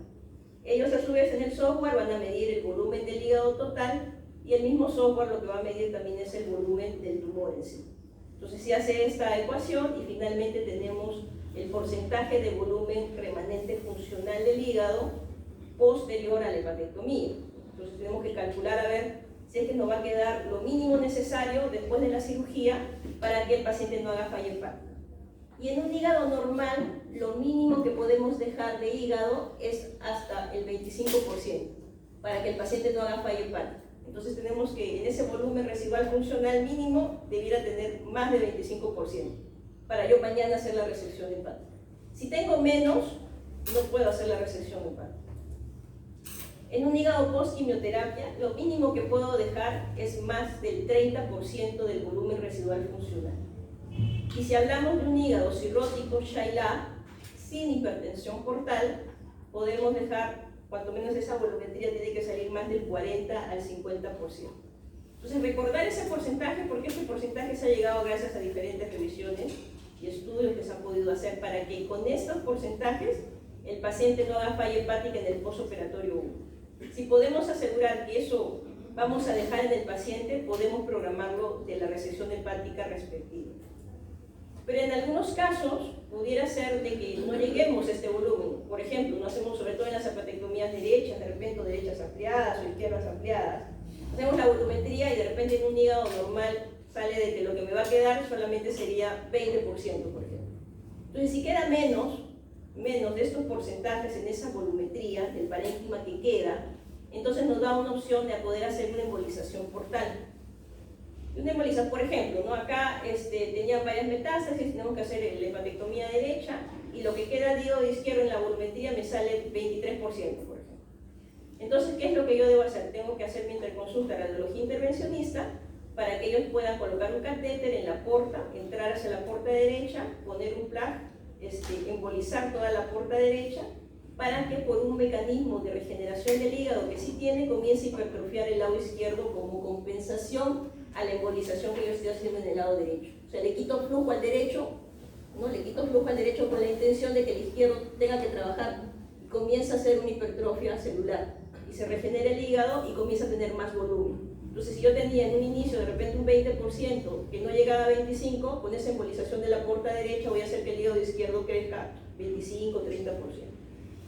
Ellos, a su vez, en el software van a medir el volumen del hígado total, y el mismo software lo que va a medir también es el volumen del tumor en sí. Entonces, se hace esta ecuación y finalmente tenemos el porcentaje de volumen remanente funcional del hígado posterior a la hepatectomía. Entonces tenemos que calcular a ver si es que nos va a quedar lo mínimo necesario después de la cirugía para que el paciente no haga falla hepática. Y en un hígado normal, lo mínimo que podemos dejar de hígado es hasta el 25% para que el paciente no haga falla hepática. Entonces tenemos que en ese volumen residual funcional mínimo debiera tener más del 25%. Para yo mañana hacer la resección hepática. Si tengo menos, no puedo hacer la resección hepática. En un hígado post-quimioterapia, lo mínimo que puedo dejar es más del 30% del volumen residual funcional. Y si hablamos de un hígado cirrótico Shaila, sin hipertensión portal, podemos dejar, cuanto menos esa volumetría tiene que salir más del 40 al 50%. Entonces, recordar ese porcentaje, porque ese porcentaje se ha llegado gracias a diferentes revisiones y estudios que se han podido hacer para que con estos porcentajes el paciente no haga falla hepática en el postoperatorio 1. Si podemos asegurar que eso vamos a dejar en el paciente, podemos programarlo de la resección hepática respectiva. Pero en algunos casos pudiera ser de que no lleguemos a este volumen. Por ejemplo, no hacemos, sobre todo en las hepatectomías derechas, de repente derechas ampliadas o izquierdas ampliadas, hacemos la volumetría y de repente en un hígado normal sale de que lo que me va a quedar solamente sería 20%, por ejemplo. Entonces, si queda menos de estos porcentajes en esa volumetría del parénquima que queda, entonces nos da una opción de poder hacer una embolización portal. Una embolización, por ejemplo, ¿no? Acá tenían varias metástasis, tenemos que hacer la hepatectomía derecha y lo que queda de hígado izquierdo en la volumetría me sale 23%, por ejemplo. Entonces, ¿qué es lo que yo debo hacer? Tengo que hacer mi interconsulta radiología intervencionista para que ellos puedan colocar un catéter en la porta, entrar hacia la porta derecha, poner un plug, embolizar toda la porta derecha, para que por un mecanismo de regeneración del hígado que sí tiene, comience a hipertrofiar el lado izquierdo como compensación a la embolización que yo estoy haciendo en el lado derecho. O sea, le quito flujo al derecho, ¿no? Le quito flujo al derecho con la intención de que el izquierdo tenga que trabajar y comienza a hacer una hipertrofia celular y se regenera el hígado y comienza a tener más volumen. Entonces, si yo tenía en un inicio de repente un 20% que no llegaba a 25%, con esa embolización de la porta derecha voy a hacer que el hígado izquierdo crezca 25, 30%.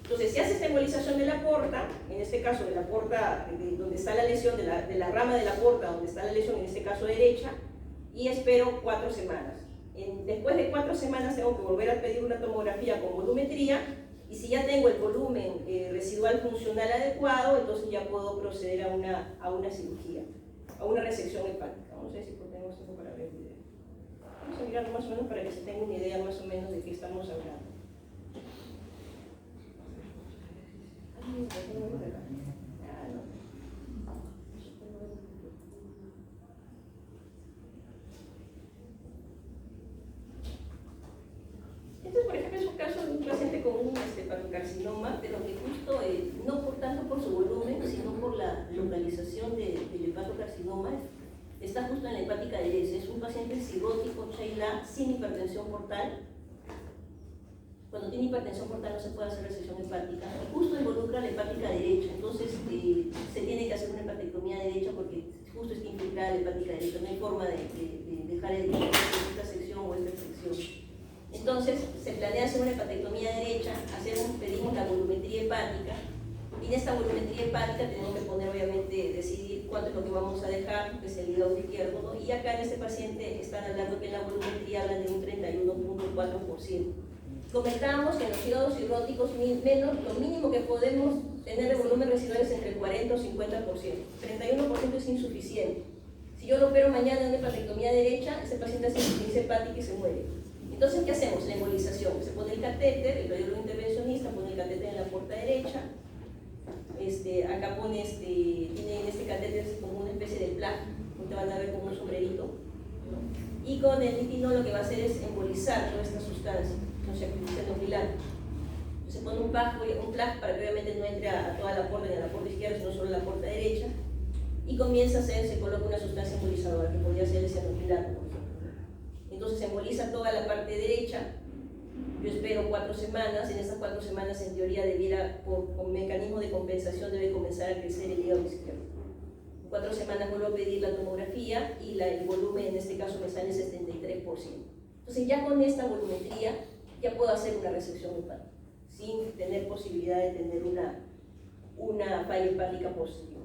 Entonces, si hace esta embolización de la porta, en este caso de la porta donde está la lesión, de la rama de la porta donde está la lesión, en este caso derecha, y espero 4 semanas. Después de 4 semanas tengo que volver a pedir una tomografía con volumetría, y si ya tengo el volumen residual funcional adecuado, entonces ya puedo proceder a una cirugía, a una resección hepática. Vamos a ver si tenemos tiempo para ver el video. Vamos a mirar más o menos para que se tenga una idea más o menos de qué estamos hablando. carcinoma, está justo en la hepática derecha. Es un paciente cirrótico, Chaila, sin hipertensión portal. Cuando tiene hipertensión portal no se puede hacer resección hepática. Y justo involucra la hepática derecha. Entonces se tiene que hacer una hepatectomía derecha porque justo está infiltrada la hepática derecha. No hay forma de dejar esta sección o esta sección. Entonces se planea hacer una hepatectomía derecha, pedimos la volumetría hepática. Y en esta volumetría hepática tenemos que poner, obviamente, decidir cuánto es lo que vamos a dejar, que es el hígado izquierdo, ¿no? Y acá en este paciente están hablando que en la volumetría hablan de un 31.4%. Comentábamos que en los hígados cirróticos lo mínimo que podemos tener de volumen residual es entre 40 o 50%. 31% es insuficiente. Si yo lo opero mañana en una hepatectomía derecha, ese paciente hace insuficiencia hepática y se muere. Entonces, ¿qué hacemos? La embolización. Se pone el catéter, el radiólogo intervencionista pone el catéter en la puerta derecha. Acá pone, tiene en este catéter como una especie de placa, te van a ver como un sombrerito, ¿no? Y con el litinol lo que va a hacer es embolizar toda esta sustancia, no se acumula. Se pone un plug para que obviamente no entre a toda la puerta, ni a la puerta izquierda, sino solo a la puerta derecha, y comienza a se coloca una sustancia embolizadora, que podría ser el cianofilato, por ejemplo. Entonces se emboliza toda la parte derecha. Yo espero 4 semanas, en esas 4 semanas en teoría debiera, por mecanismo de compensación, debe comenzar a crecer el hígado izquierdo. En 4 semanas vuelvo a pedir la tomografía y el volumen en este caso me sale 73%. Entonces ya con esta volumetría ya puedo hacer una resección hepática, sin tener posibilidad de tener una falla hepática positiva.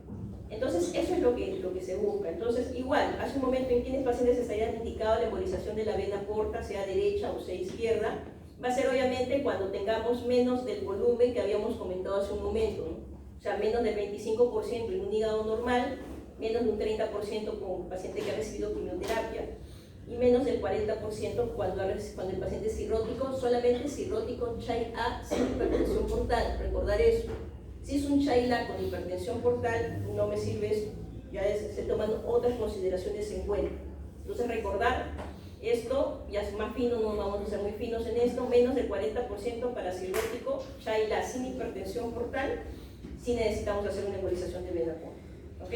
Entonces eso es lo que se busca. Entonces igual, hace un momento en quienes pacientes estarían indicado la embolización de la vena porta, sea derecha o sea izquierda, va a ser obviamente cuando tengamos menos del volumen que habíamos comentado hace un momento, ¿no? O sea, menos del 25% en un hígado normal, menos de un 30% con un paciente que ha recibido quimioterapia y menos del 40% cuando el paciente es cirrótico, solamente cirrótico Child-A sin hipertensión portal, recordar eso. Si es un Child-A con hipertensión portal, no me sirve eso, ya se toman otras consideraciones en cuenta. Entonces recordar, esto ya es más fino, no vamos a ser muy finos en esto, menos del 40% para cirrótico, Child-A sin hipertensión portal, si necesitamos hacer una embolización de vena porta, ¿ok?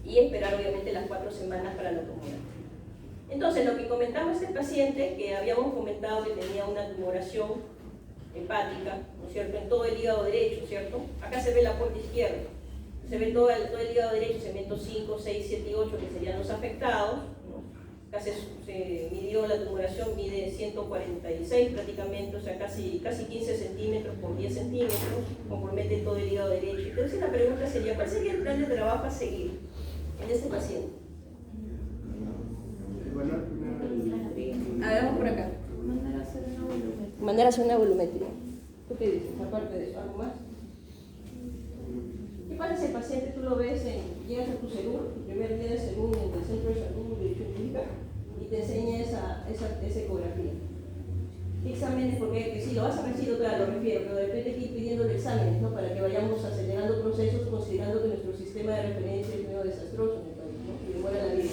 Y esperar obviamente las 4 semanas para la tomografía. Entonces, lo que comentamos este paciente, que habíamos comentado que tenía una tumoración hepática, ¿no es cierto?, en todo el hígado derecho, ¿cierto? Acá se ve la puerta izquierda, se ve todo el hígado derecho, segmentos 5, 6, 7 y 8, que serían los afectados, ¿no? Acá se midió la tumoración, mide 146 prácticamente, o sea, casi 15 centímetros por 10 centímetros, compromete todo el hígado derecho. Entonces la pregunta sería, ¿cuál sería el plan de trabajo a seguir en este paciente? Hagamos por acá. Mandar a hacer una volumetría. ¿Tú qué dices? Aparte de eso, ¿algo más? ¿Qué pasa si el paciente tú lo ves, llegas a tu seguro, tu primer día de seguro en el centro de salud de Chuquica y te enseña esa ecografía? ¿Qué exámenes? Porque si lo vas a recibir, claro, lo refiero, pero de repente hay que ir pidiéndole exámenes, ¿no? Para que vayamos acelerando procesos, considerando que nuestro sistema de referencia es medio desastroso en el país, ¿no? Y demora la vida.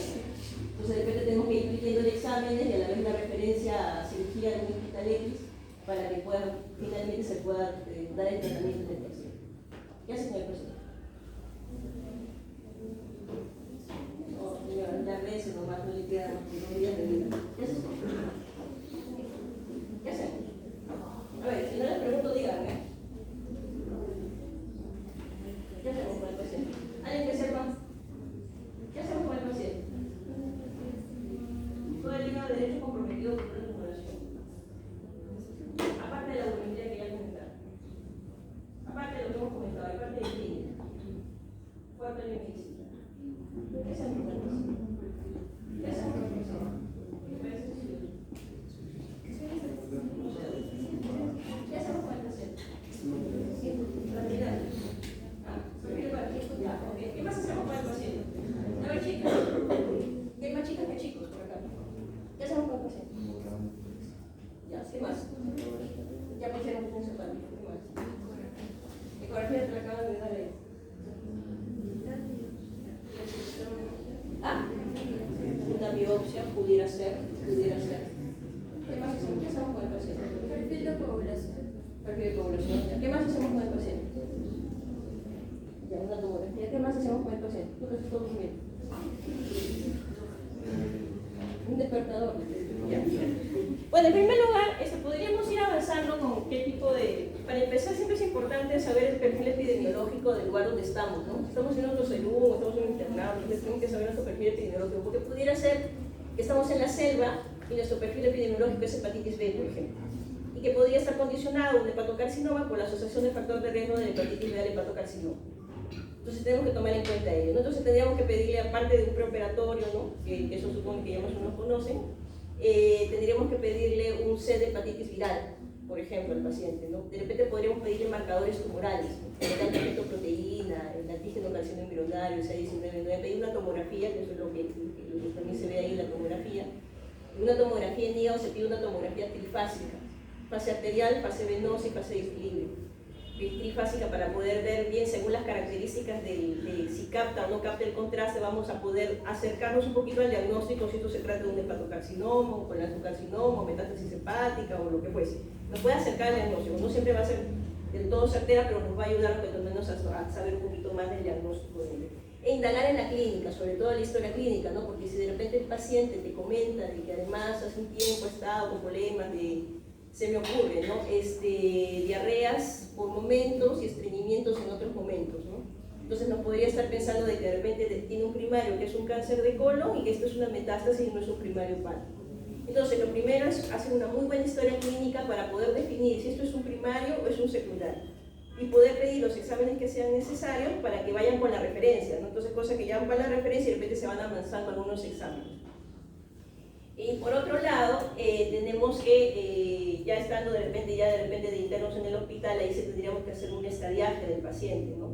Entonces de repente tenemos que ir pidiéndole exámenes y a la vez la referencia a cirugía de un hospital X para que finalmente se pueda dar el tratamiento del paciente. ¿Qué hace, señor presidente? No, señora, las veces nomás no le quedan 2 días de vida. ¿Qué hace? ¿Qué hacemos? A ver, si no les pregunto, díganme. ¿Qué hacemos con el paciente? ¿Alguien que sepa? ¿Qué hacemos con el paciente? Todo el hígado derecho comprometido con una tumoración. Aparte de la volumetría que ya comentaron. Aparte de lo que hemos comentado, aparte de clínica. Cuarto año de medicina. ¿Qué hacemos con el paciente? ¿Qué hacemos con el paciente? ¿Qué parece curioso? ¿Qué hacemos con el paciente? Retirar. ¿Qué más hacemos con el paciente? A ver, chicas. ¿Qué hay más chicas que chicos por acá? ¿Qué hacemos con el paciente? Ya, ¿qué más? Ya pusieron un cepillo. ¿Qué más? Ecografía te la acaban de dar ahí. Una biopsia pudiera ser. ¿Qué más hacemos? ¿Qué hacemos con el paciente? Perfil de población. ¿Qué más hacemos con el paciente? Ya, una tomografía. ¿Qué más hacemos con el paciente? Tú que estás todo bien. despertador. Ya. Bueno, en primer lugar, podríamos ir avanzando con qué tipo de... Para empezar, siempre es importante saber el perfil epidemiológico del lugar donde estamos, ¿no? Estamos en otro salud, o estamos en un internado, entonces tenemos que saber nuestro perfil epidemiológico, porque pudiera ser que estamos en la selva y nuestro perfil epidemiológico es hepatitis B, por ejemplo, y que podría estar condicionado un hepatocarcinoma por la asociación del factor de riesgo de la hepatitis B al hepatocarcinoma. Entonces tenemos que tomar en cuenta ello, ¿no? Entonces tendríamos que pedirle, aparte de un preoperatorio, ¿no? que eso supone que ya más o menos conocen, tendríamos que pedirle un C de hepatitis viral, por ejemplo, al paciente, ¿no? De repente podríamos pedirle marcadores tumorales, el antígeno-proteína, el antígeno calcino-embrionario, el CA19-9, pedir una tomografía, que eso es lo que también se ve ahí en la tomografía. En una tomografía en hígado se pide una tomografía trifásica, fase arterial, fase venosa y fase de equilibrio. Trifásica para poder ver bien según las características de si capta o no capta el contraste, vamos a poder acercarnos un poquito al diagnóstico si esto se trata de un hepatocarcinoma, o colangiocarcinoma, o metástasis hepática o lo que fuese. Nos puede acercar al diagnóstico, no siempre va a ser del todo certera, pero nos va a ayudar por lo menos a saber un poquito más del diagnóstico de él. E indagar en la clínica, sobre todo la historia clínica, ¿no? Porque si de repente el paciente te comenta de que además hace un tiempo ha estado con problemas se me ocurre, ¿no? Diarreas por momentos y estreñimientos en otros momentos, ¿no? Entonces no podría estar pensando de que de repente tiene un primario que es un cáncer de colon y que esto es una metástasis y no es un primario hepático. Entonces lo primero es hacer una muy buena historia clínica para poder definir si esto es un primario o es un secundario y poder pedir los exámenes que sean necesarios para que vayan con la referencia, ¿no? Entonces cosas que ya van para la referencia y de repente se van avanzando algunos exámenes. Y por otro lado, tenemos que, ya estando de repente de internos en el hospital, ahí sí tendríamos que hacer un estadiaje del paciente, ¿no?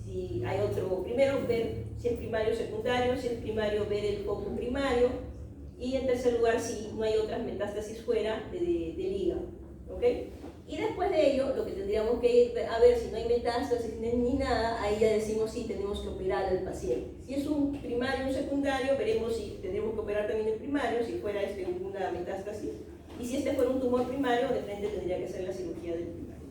Si hay otro, primero ver si es primario o secundario, si es primario ver el foco primario, y en tercer lugar si no hay otras metástasis fuera del hígado, ¿ok? Y después de ello, lo que tendríamos que ir a ver si no hay metástasis ni nada, ahí ya decimos si tenemos que operar al paciente. Si es un primario o un secundario, veremos si tendremos que operar también el primario, si fuera una metástasis. Y si fuera un tumor primario, de frente tendría que hacer la cirugía del primario.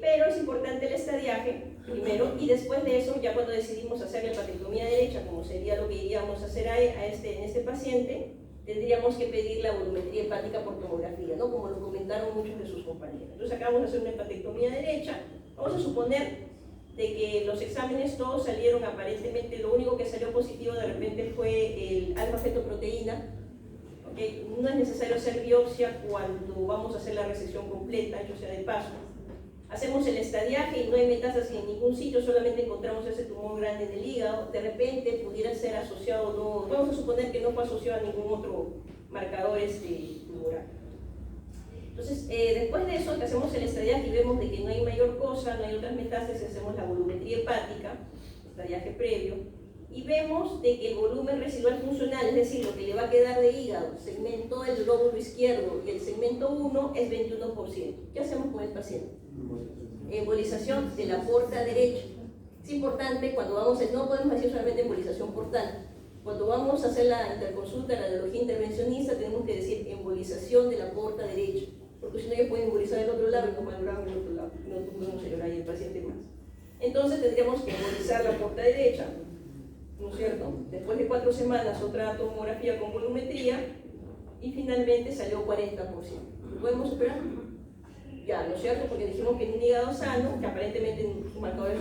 Pero es importante el estadiaje primero, y después de eso, ya cuando decidimos hacer la hepatectomía derecha, como sería lo que iríamos a hacer en este paciente, tendríamos que pedir la volumetría hepática por tomografía, ¿no? Como lo comentaron muchos de sus compañeros. Entonces acá vamos a hacer una hepatectomía derecha. Vamos a suponer de que los exámenes todos salieron aparentemente, lo único que salió positivo de repente fue el alfa-fetoproteína. ¿Okay? No es necesario hacer biopsia cuando vamos a hacer la resección completa, yo sea de paso. Hacemos el estadiaje y no hay metástasis en ningún sitio, solamente encontramos ese tumor grande en el hígado. De repente pudiera ser asociado, no, vamos a suponer que no fue asociado a ningún otro marcador tumoral. Entonces, después de eso, que hacemos el estadiaje y vemos de que no hay mayor cosa, no hay otras metástasis, hacemos la volumetría hepática, estadiaje previo, y vemos de que el volumen residual funcional, es decir, lo que le va a quedar de hígado, segmento del lóbulo izquierdo y el segmento 1 es 21%. ¿Qué hacemos con el paciente? Embolización de la porta derecha. Es importante cuando vamos no podemos decir solamente embolización portal. Cuando vamos a hacer la interconsulta, la radiología intervencionista, tenemos que decir embolización de la porta derecha, porque si no ellos pueden embolizar el otro lado y nos valoraban el otro lado, no podemos celebrar ahí el paciente más. Entonces tendríamos que embolizar la porta derecha, ¿no es cierto? Después de 4 semanas otra tomografía con volumetría y finalmente salió 40%. ¿Lo podemos operar? Ya, ¿no es cierto? Porque dijimos que en un hígado sano, que aparentemente sus marcadores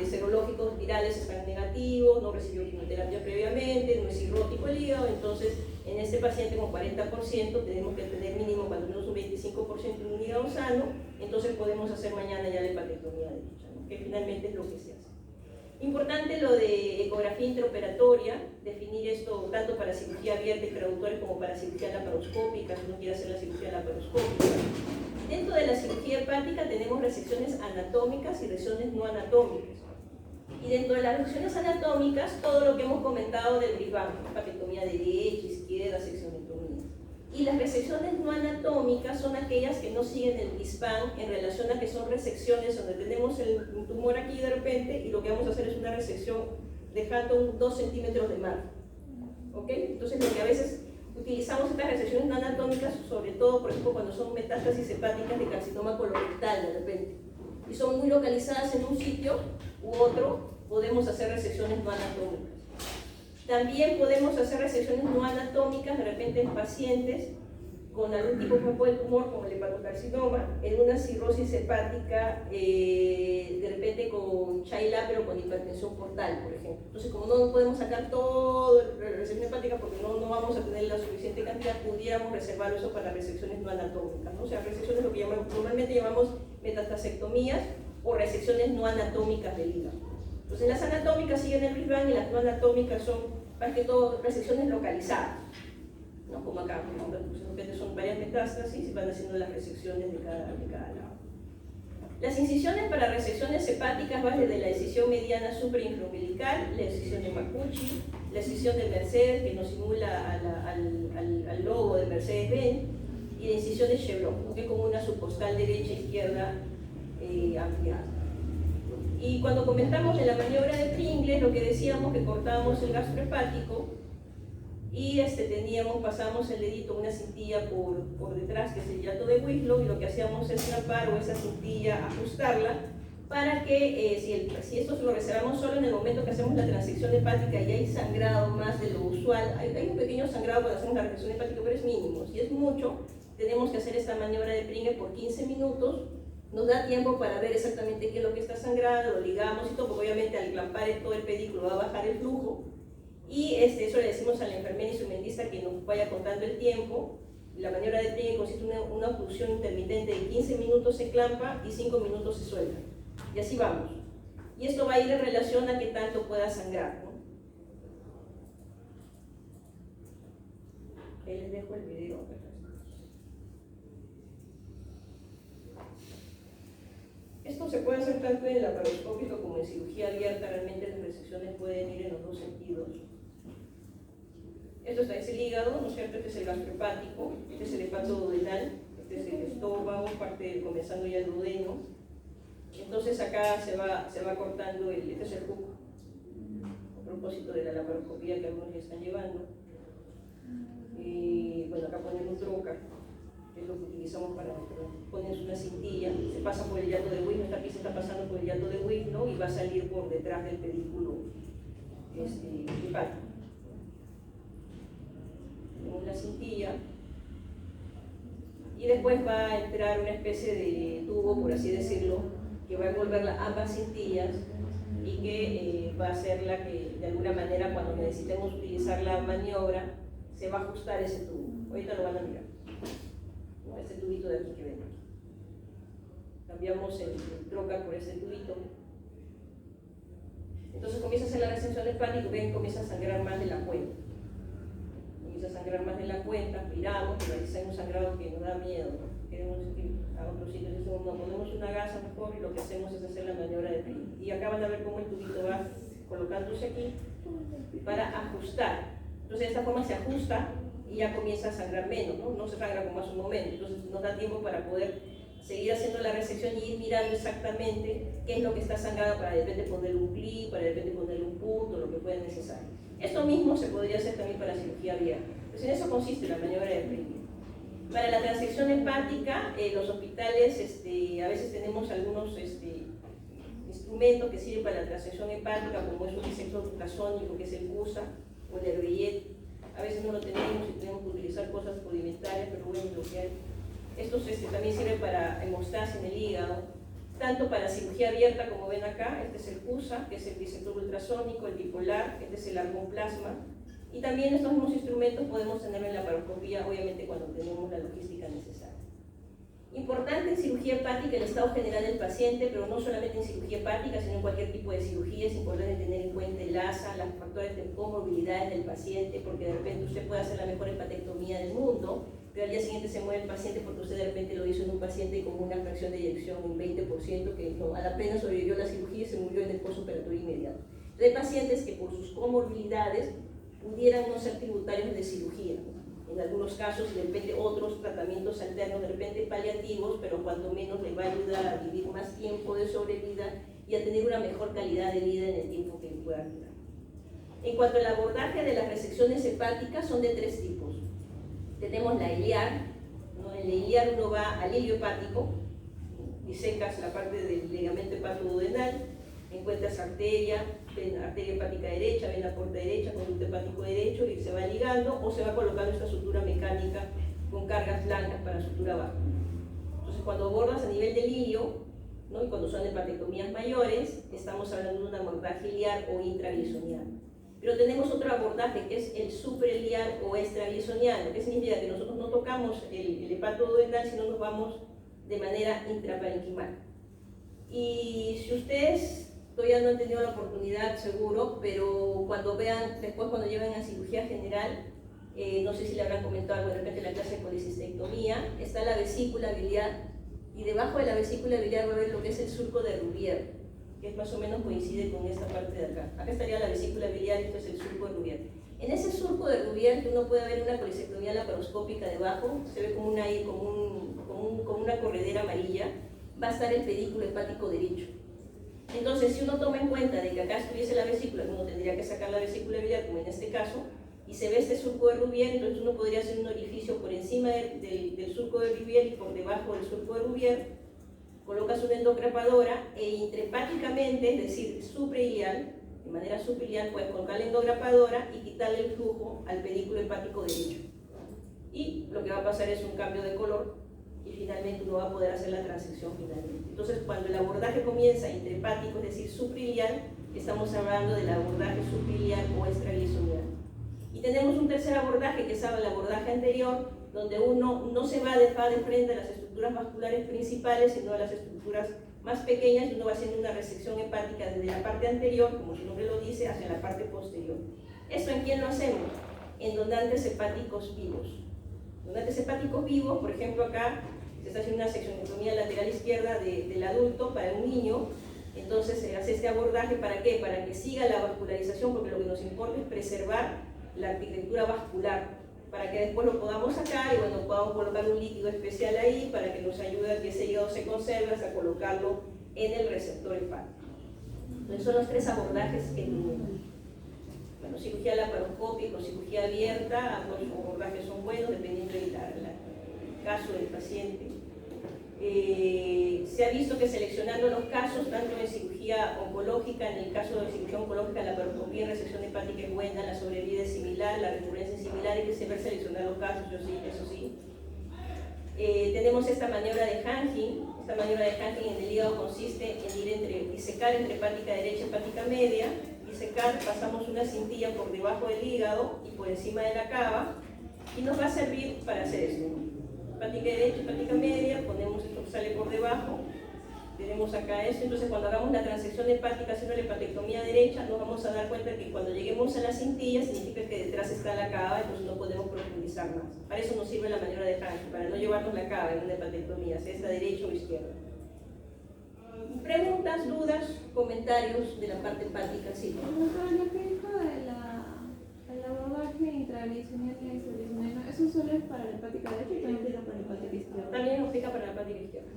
serológicos virales están negativos, no recibió quimioterapia previamente, no es cirrótico el hígado, entonces en este paciente con 40% tenemos que tener mínimo cuando menos un 25% en un hígado sano, entonces podemos hacer mañana ya la hepatectomía derecha, ¿no? Que finalmente es lo que se hace. Importante lo de ecografía intraoperatoria, definir esto tanto para cirugía abierta y traductores como para cirugía laparoscópica, si uno quiere hacer la cirugía laparoscópica. Dentro de la cirugía hepática tenemos resecciones anatómicas y resecciones no anatómicas. Y dentro de las resecciones anatómicas, todo lo que hemos comentado del BRIVAM, hepatectomía derecha, izquierda, seccionectomía. Y las resecciones no anatómicas son aquellas que no siguen el BISPAN en relación a que son resecciones donde tenemos el tumor aquí de repente y lo que vamos a hacer es una resección dejando 2 centímetros de margen. ¿Ok? Entonces lo que a veces utilizamos estas resecciones no anatómicas, sobre todo por ejemplo cuando son metástasis hepáticas de carcinoma colorectal de repente, y son muy localizadas en un sitio u otro, podemos hacer resecciones no anatómicas. También podemos hacer resecciones no anatómicas, de repente en pacientes con algún tipo de tumor como el hepatocarcinoma, en una cirrosis hepática, de repente con Chaila, pero con hipertensión portal, por ejemplo. Entonces, como no podemos sacar todo la resección hepática porque no vamos a tener la suficiente cantidad, pudiéramos reservar eso para resecciones no anatómicas, ¿no? O sea, resecciones lo que normalmente llamamos metastasectomías o resecciones no anatómicas del hígado. Entonces, las anatómicas siguen el Big Bang y las no anatómicas son, más que todo, resecciones localizadas, ¿no? Como acá, ¿no? De repente son varias metástasis y van haciendo las resecciones de cada lado. Las incisiones para resecciones hepáticas van desde la incisión mediana suprainfraumbilical, la incisión de Macucci, la incisión de Mercedes, que nos simula al logo de Mercedes-Benz, y la incisión de Chevron, ¿no? Que es como una subcostal derecha e izquierda ampliada. Y cuando comentamos de la maniobra de Pringles, lo que decíamos que cortábamos el gastrohepático y pasamos el dedito, una cintilla por detrás, que es el hiato de Winslow, y lo que hacíamos es clampar o esa cintilla, ajustarla, para que si esto lo reservamos solo en el momento que hacemos la transección hepática y hay sangrado más de lo usual, hay un pequeño sangrado cuando hacemos la resección hepática, pero es mínimo. Si es mucho, tenemos que hacer esta maniobra de Pringles por 15 minutos, nos da tiempo para ver exactamente qué es lo que está sangrando, lo ligamos y todo, porque obviamente al clampar todo el pedículo va a bajar el flujo, y eso le decimos a la enfermera instrumentista que nos vaya contando el tiempo. La maniobra de Pringles consiste en una oclusión intermitente de 15 minutos se clampa y 5 minutos se suelta, y así vamos. Y esto va a ir en relación a qué tanto pueda sangrar, ¿no? Ahí les dejo el video. Esto se puede hacer tanto en laparoscópico como en cirugía abierta. Realmente las resecciones pueden ir en los dos sentidos. Esto es el hígado, ¿no es cierto? Este es el gastrohepático, este es el hepatoduodenal, este es el estómago, comenzando ya el duodeno. Entonces acá se va cortando, este es el hook, a propósito de la laparoscopía que algunos ya están llevando. Y bueno, acá ponen un trocar, que es lo que utilizamos para poner una cintilla, se pasa por el hiato de Winslow, esta pieza está pasando por el hiato de Winslow y va a salir por detrás del pedículo hepático. Tenemos la cintilla y después va a entrar una especie de tubo, por así decirlo, que va a envolver ambas cintillas y que va a ser la que de alguna manera cuando necesitemos utilizar la maniobra se va a ajustar ese tubo. Ahorita lo van a mirar, ¿no? Este tubito de aquí que ven. Cambiamos el trocar por ese tubito. Entonces comienza a hacer la resección hepática y ven, comienza a sangrar más de la cuenta. Comienza a sangrar más de la cuenta, miramos, pero ahí hay un sangrado que nos da miedo, ¿no? Queremos ir a otros sitios, entonces nos ponemos una gasa mejor y lo que hacemos es hacer la maniobra de Pringles. Y acá van a ver cómo el tubito va colocándose aquí para ajustar. Entonces de esta forma se ajusta y ya comienza a sangrar menos, ¿no? No se sangra como hace un momento, entonces nos da tiempo para poder seguir haciendo la resección y ir mirando exactamente qué es lo que está sangrado para de repente poner un clip, para de repente poner un punto, lo que fuera necesario. Esto mismo se podría hacer también para cirugía abierta. Pues en eso consiste la maniobra de Pringles. Para la transección hepática, los hospitales a veces tenemos algunos instrumentos que sirven para la transección hepática, como es un disector ultrasónico, que es el CUSA, o el Herbillet. A veces no lo tenemos y tenemos que utilizar cosas rudimentarias, pero bueno, lo que hay. Estos también sirven para hemostasia en el hígado, tanto para cirugía abierta como ven acá. Este es el CUSA, que es el disector ultrasónico, el bipolar, este es el argoplasma. Y también estos mismos instrumentos podemos tener en la laparoscopía, obviamente cuando tenemos la logística necesaria. Importante en cirugía hepática el estado general del paciente, pero no solamente en cirugía hepática, sino en cualquier tipo de cirugía. Es importante tener en cuenta el ASA, los factores de comorbilidades del paciente, porque de repente usted puede hacer la mejor hepatectomía del mundo, pero al día siguiente se muere el paciente porque usted de repente lo hizo en un paciente con una fracción de eyección en 20%, que no, a la pena sobrevivió la cirugía y se murió en el postoperatorio inmediato. Entonces, hay pacientes que por sus comorbilidades pudieran no ser tributarios de cirugía, en algunos casos, y de repente otros tratamientos alternos, de repente paliativos, pero cuanto menos les va a ayudar a vivir más tiempo de sobrevida y a tener una mejor calidad de vida en el tiempo que pueda durar. En cuanto al abordaje de las resecciones hepáticas, son de tres tipos. Tenemos la iliar, ¿no? En la iliar uno va al hilio hepático, disecas la parte del ligamento hepatoduodenal, encuentras arteria, arteria hepática derecha, vena porta derecha, conducto hepático derecho, y se va ligando o se va colocando esta sutura mecánica con cargas blancas para sutura baja. Entonces, cuando abordas a nivel del ilio, ¿no? Y cuando son hepatectomías mayores, estamos hablando de un abordaje iliar o intraglisonial. Pero tenemos otro abordaje que es el suprailiar o extraglisonial, que significa que nosotros no tocamos el hepatoduodenal, sino nos vamos de manera intraparenquimal. Y si ustedes todavía no han tenido la oportunidad, seguro, pero cuando vean, después cuando lleven a cirugía general, no sé si le habrán comentado algo de repente en la clase de colecistectomía, está la vesícula biliar, y debajo de la vesícula biliar va a ver lo que es el surco de Rubier, que es más o menos coincide con esta parte de acá. Acá estaría la vesícula biliar y esto es el surco de Rubier. En ese surco de Rubier, que uno puede ver una colecistectomía laparoscópica debajo, se ve como una corredera amarilla, va a estar el pedículo hepático derecho. Entonces, si uno toma en cuenta de que acá estuviese la vesícula, uno tendría que sacar la vesícula biliar, como en este caso, y se ve este surco de Rubier, entonces uno podría hacer un orificio por encima del surco de Rubier y por debajo del surco de Rubier, colocas una endograpadora e intrahepáticamente, es decir, suprailiar, de manera suprailiar, puedes colocar la endograpadora y quitarle el flujo al pedículo hepático derecho. Y lo que va a pasar es un cambio de color y finalmente uno va a poder hacer la transección finalmente. Entonces, cuando el abordaje comienza intrahepático, es decir, suprailiar, estamos hablando del abordaje suprailiar o extraglisonial. Y tenemos un tercer abordaje, que es el abordaje anterior, donde uno no se va de frente a las estructuras vasculares principales, sino a las estructuras más pequeñas, y uno va haciendo una resección hepática desde la parte anterior, como su nombre lo dice, hacia la parte posterior. ¿Esto en quién lo hacemos? En donantes hepáticos vivos. Donantes hepáticos vivos, por ejemplo, acá se está haciendo una seccionectomía lateral izquierda del adulto para un niño. Entonces se hace este abordaje, ¿para qué? Para que siga la vascularización, porque lo que nos importa es preservar la arquitectura vascular, para que después lo podamos sacar y bueno, podamos colocar un líquido especial ahí para que nos ayude a que ese hígado se conserve hasta colocarlo en el receptor hepático. Entonces son los tres abordajes que tenemos. Bueno, cirugía laparoscópica o cirugía abierta, ambos abordajes son buenos dependiendo del caso del paciente. Se ha visto que seleccionando los casos, tanto en cirugía oncológica, en el caso de cirugía oncológica, la laparoscopía en resección hepática es buena, la sobrevida es similar, la recurrencia es similar, hay que saber seleccionar los casos, eso sí. Tenemos esta maniobra de Hankin. Esta maniobra de Hankin en el hígado consiste en ir disecar entre hepática derecha y hepática media. Disecar, pasamos una cintilla por debajo del hígado y por encima de la cava, y nos va a servir para hacer esto. Hepática derecha, hepática media, ponemos esto que sale por debajo, tenemos acá esto. Entonces cuando hagamos la transección hepática haciendo la hepatectomía derecha, nos vamos a dar cuenta que cuando lleguemos a la cintilla significa que detrás está la cava, entonces no podemos profundizar más. Para eso nos sirve la maniobra de Hankin, para no llevarnos la cava en una hepatectomía, sea esta derecha o izquierda. Preguntas, dudas, comentarios de la parte hepática, sí. Doctora, lo que dijo del abordaje intraglisonial y extraglisonial, ¿eso solo es para la hepática derecha y también aplica para la hepática izquierda? También aplica para la hepática izquierda.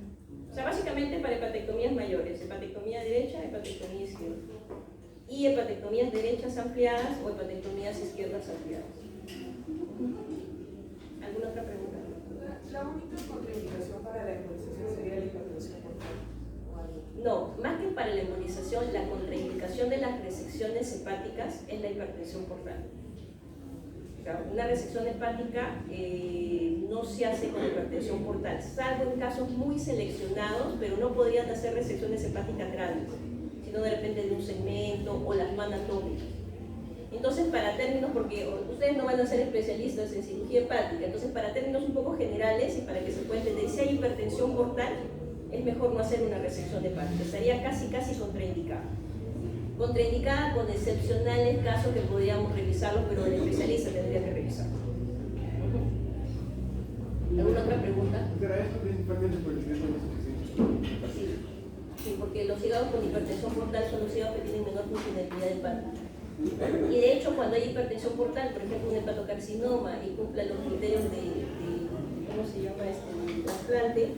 O sea, básicamente para hepatectomías mayores, hepatectomía derecha, hepatectomía izquierda. Y hepatectomías derechas ampliadas o hepatectomías izquierdas ampliadas. ¿Alguna otra pregunta? La única contraindicación para la embolización sería la hipertensión portal. No, más que para la embolización, la contraindicación de las resecciones hepáticas es la hipertensión portal. O sea, una resección hepática no se hace con hipertensión portal, salvo en casos muy seleccionados, pero no podrían hacer resecciones hepáticas grandes, sino de repente de un segmento o las anatómicas. Entonces, para términos, porque ustedes no van a ser especialistas en cirugía hepática, entonces para términos un poco generales y para que se pueda entender, si hay hipertensión portal, es mejor no hacer una resección hepática, estaría casi contraindicada. Contraindicada con excepcionales casos que podríamos revisarlos, pero el especialista tendría que revisarlo. ¿Alguna otra pregunta? Pero esto principalmente por el ingreso de los pacientes. Sí, porque los hígados con hipertensión portal son los hígados que tienen menor funcionalidad hepática. Y de hecho, cuando hay hipertensión portal, por ejemplo, un hepatocarcinoma y cumpla los criterios de ¿cómo se llama este trasplante?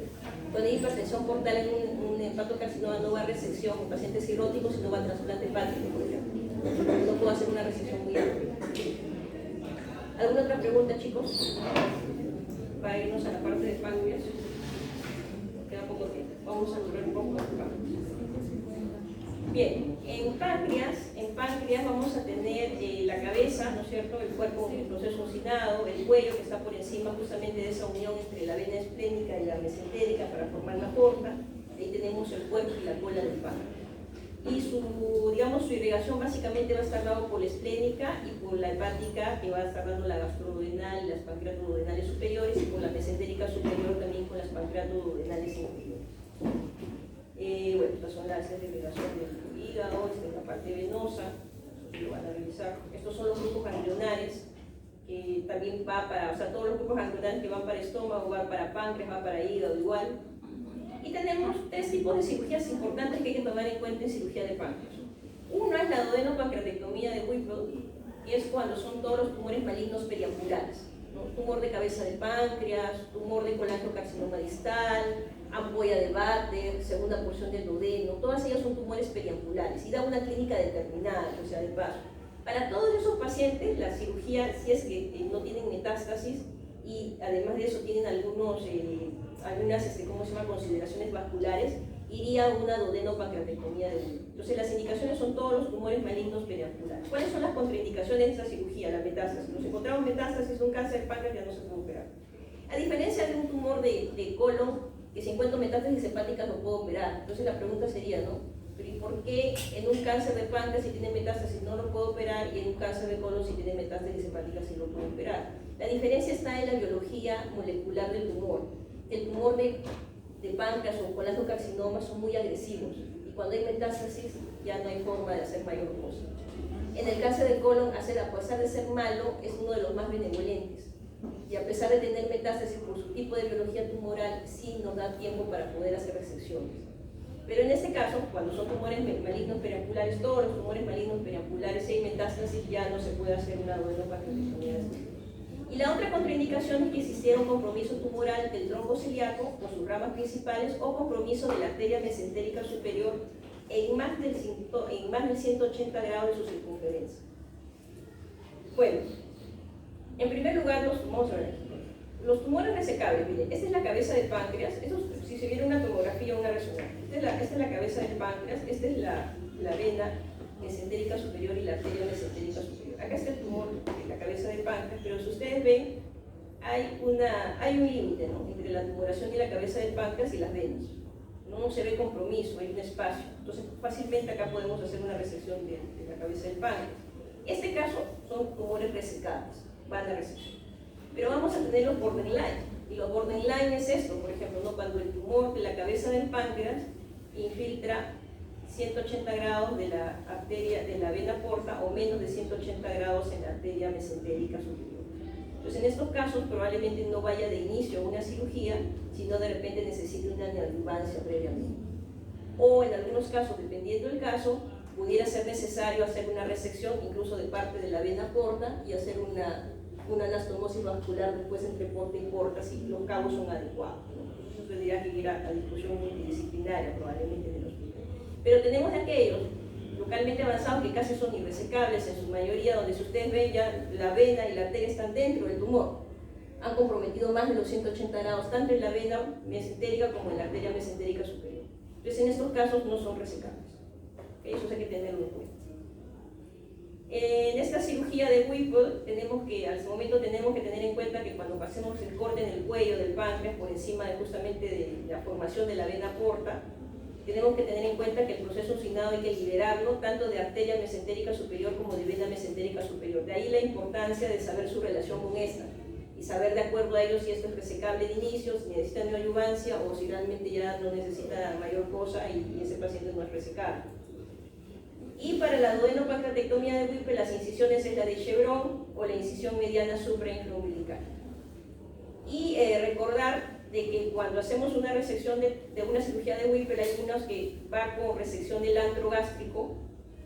Cuando hay hipertensión portal en un hepatocarcinoma no va a resección en pacientes cirróticos, sino va a trasplante hepático, por ejemplo. No puedo hacer una resección muy amplia. ¿Alguna otra pregunta, chicos? Para irnos a la parte de páncreas. Queda poco tiempo. Vamos a durar un poco el páncreas. Bien, en páncreas páncreas vamos a tener la cabeza, ¿no es cierto?, el cuerpo en el proceso uncinado, el cuello que está por encima justamente de esa unión entre la vena esplénica y la mesentérica para formar la porta. Ahí tenemos el cuerpo y la cola del páncreas. Y su irrigación básicamente va a estar dado por la esplénica y por la hepática, que va a estar dando la gastroduodenal y las pancreatoduodenales superiores, y por la mesentérica superior también con las pancreatoduodenales inferiores. Bueno, estas son las áreas de irrigación del hígado, esta es la parte venosa, eso lo van a revisar. Estos son los grupos ganglionares, que también va para, o sea, todos los grupos ganglionares que van para estómago, van para páncreas, van para hígado igual. Y tenemos tres tipos de cirugías importantes que hay que tomar en cuenta en cirugía de páncreas. Uno es la duodenopancreatectomía de Whipple, y es cuando son todos los tumores malignos periangulares, ¿no? Tumor de cabeza de páncreas, tumor de colangiocarcinoma distal, ampolla de Batter, segunda porción del duodeno, todas ellas son tumores periangulares y da una clínica determinada, o sea, de paso. Para todos esos pacientes, la cirugía, si es que no tienen metástasis y además de eso tienen algunas consideraciones vasculares, iría a una duodenopancreatectomía de Whipple. Entonces, las indicaciones son todos los tumores malignos periangulares. ¿Cuáles son las contraindicaciones de esta cirugía? La metástasis. Si nos encontramos metástasis de un cáncer de páncreas, ya no se puede operar. A diferencia de un tumor de colon, que si encuentro metástasis hepáticas no puedo operar. Entonces, la pregunta sería, ¿no? ¿Pero y por qué en un cáncer de páncreas si tiene metástasis no lo puedo operar y en un cáncer de colon si tiene metástasis hepáticas sí lo puedo operar? La diferencia está en la biología molecular del tumor. El tumor de páncreas o colangiocarcinoma son muy agresivos y cuando hay metástasis ya no hay forma de hacer mayor cosa. En el cáncer de colon, a pesar de ser malo, es uno de los más benevolentes y a pesar de tener metástasis por su tipo de biología tumoral, sí nos da tiempo para poder hacer resecciones. Pero en este caso, cuando son tumores malignos periangulares, todos los tumores malignos periangulares, si hay metástasis ya no se puede hacer una duodenopancreatectomía. Y la otra contraindicación es que existiera un compromiso tumoral del tronco celíaco con sus ramas principales o compromiso de la arteria mesentérica superior en más del 180 grados de su circunferencia. Bueno, en primer lugar, los tumores resecables. Miren, esta es la cabeza del páncreas. Esto, si se viera una tomografía o una resonancia, esta es la cabeza del páncreas, esta es la vena mesentérica superior y la arteria mesentérica superior. Acá está el tumor de la cabeza del páncreas, pero si ustedes ven, hay un límite, ¿no?, entre la tumoración de la cabeza del páncreas y las venas. No se ve compromiso, hay un espacio. Entonces, fácilmente acá podemos hacer una resección de la cabeza del páncreas. En este caso, son tumores resecables, van a resección. Pero vamos a tener los borderline. Y los borderline es esto, por ejemplo, ¿no?, cuando el tumor de la cabeza del páncreas infiltra 180 grados de la arteria de la vena porta o menos de 180 grados en la arteria mesentérica superior. Entonces, en estos casos probablemente no vaya de inicio a una cirugía, sino de repente necesite una neoadjuvancia previamente. O en algunos casos, dependiendo del caso, pudiera ser necesario hacer una resección incluso de parte de la vena porta y hacer una anastomosis vascular después entre porta y porta si los cabos son adecuados, ¿no? Eso tendría que ir a discusión multidisciplinaria probablemente en el hospital. Pero tenemos de aquellos localmente avanzados que casi son irresecables en su mayoría, donde si ustedes ven ya la vena y la arteria están dentro del tumor. Han comprometido más de los 180 grados, tanto en la vena mesentérica como en la arteria mesentérica superior. Entonces, en estos casos no son resecables. Eso hay que tenerlo en cuenta. En esta cirugía de Whipple, al momento tenemos que tener en cuenta que cuando hacemos el corte en el cuello del páncreas, por encima justamente de la formación de la vena porta, tenemos que tener en cuenta que el proceso uncinado hay que liberarlo tanto de arteria mesentérica superior como de vena mesentérica superior. De ahí la importancia de saber su relación con esta y saber de acuerdo a ello si esto es resecable de inicio, si necesita neoadjuvancia o si realmente ya no necesita mayor cosa y ese paciente no es resecable. Y para la duodenopancreatectomía de Whipple, las incisiones es la de Chevron o la incisión mediana suprainfraumbilical. Y recordar de que cuando hacemos una resección de una cirugía de Whipple, hay unas que va con resección del antro gástrico,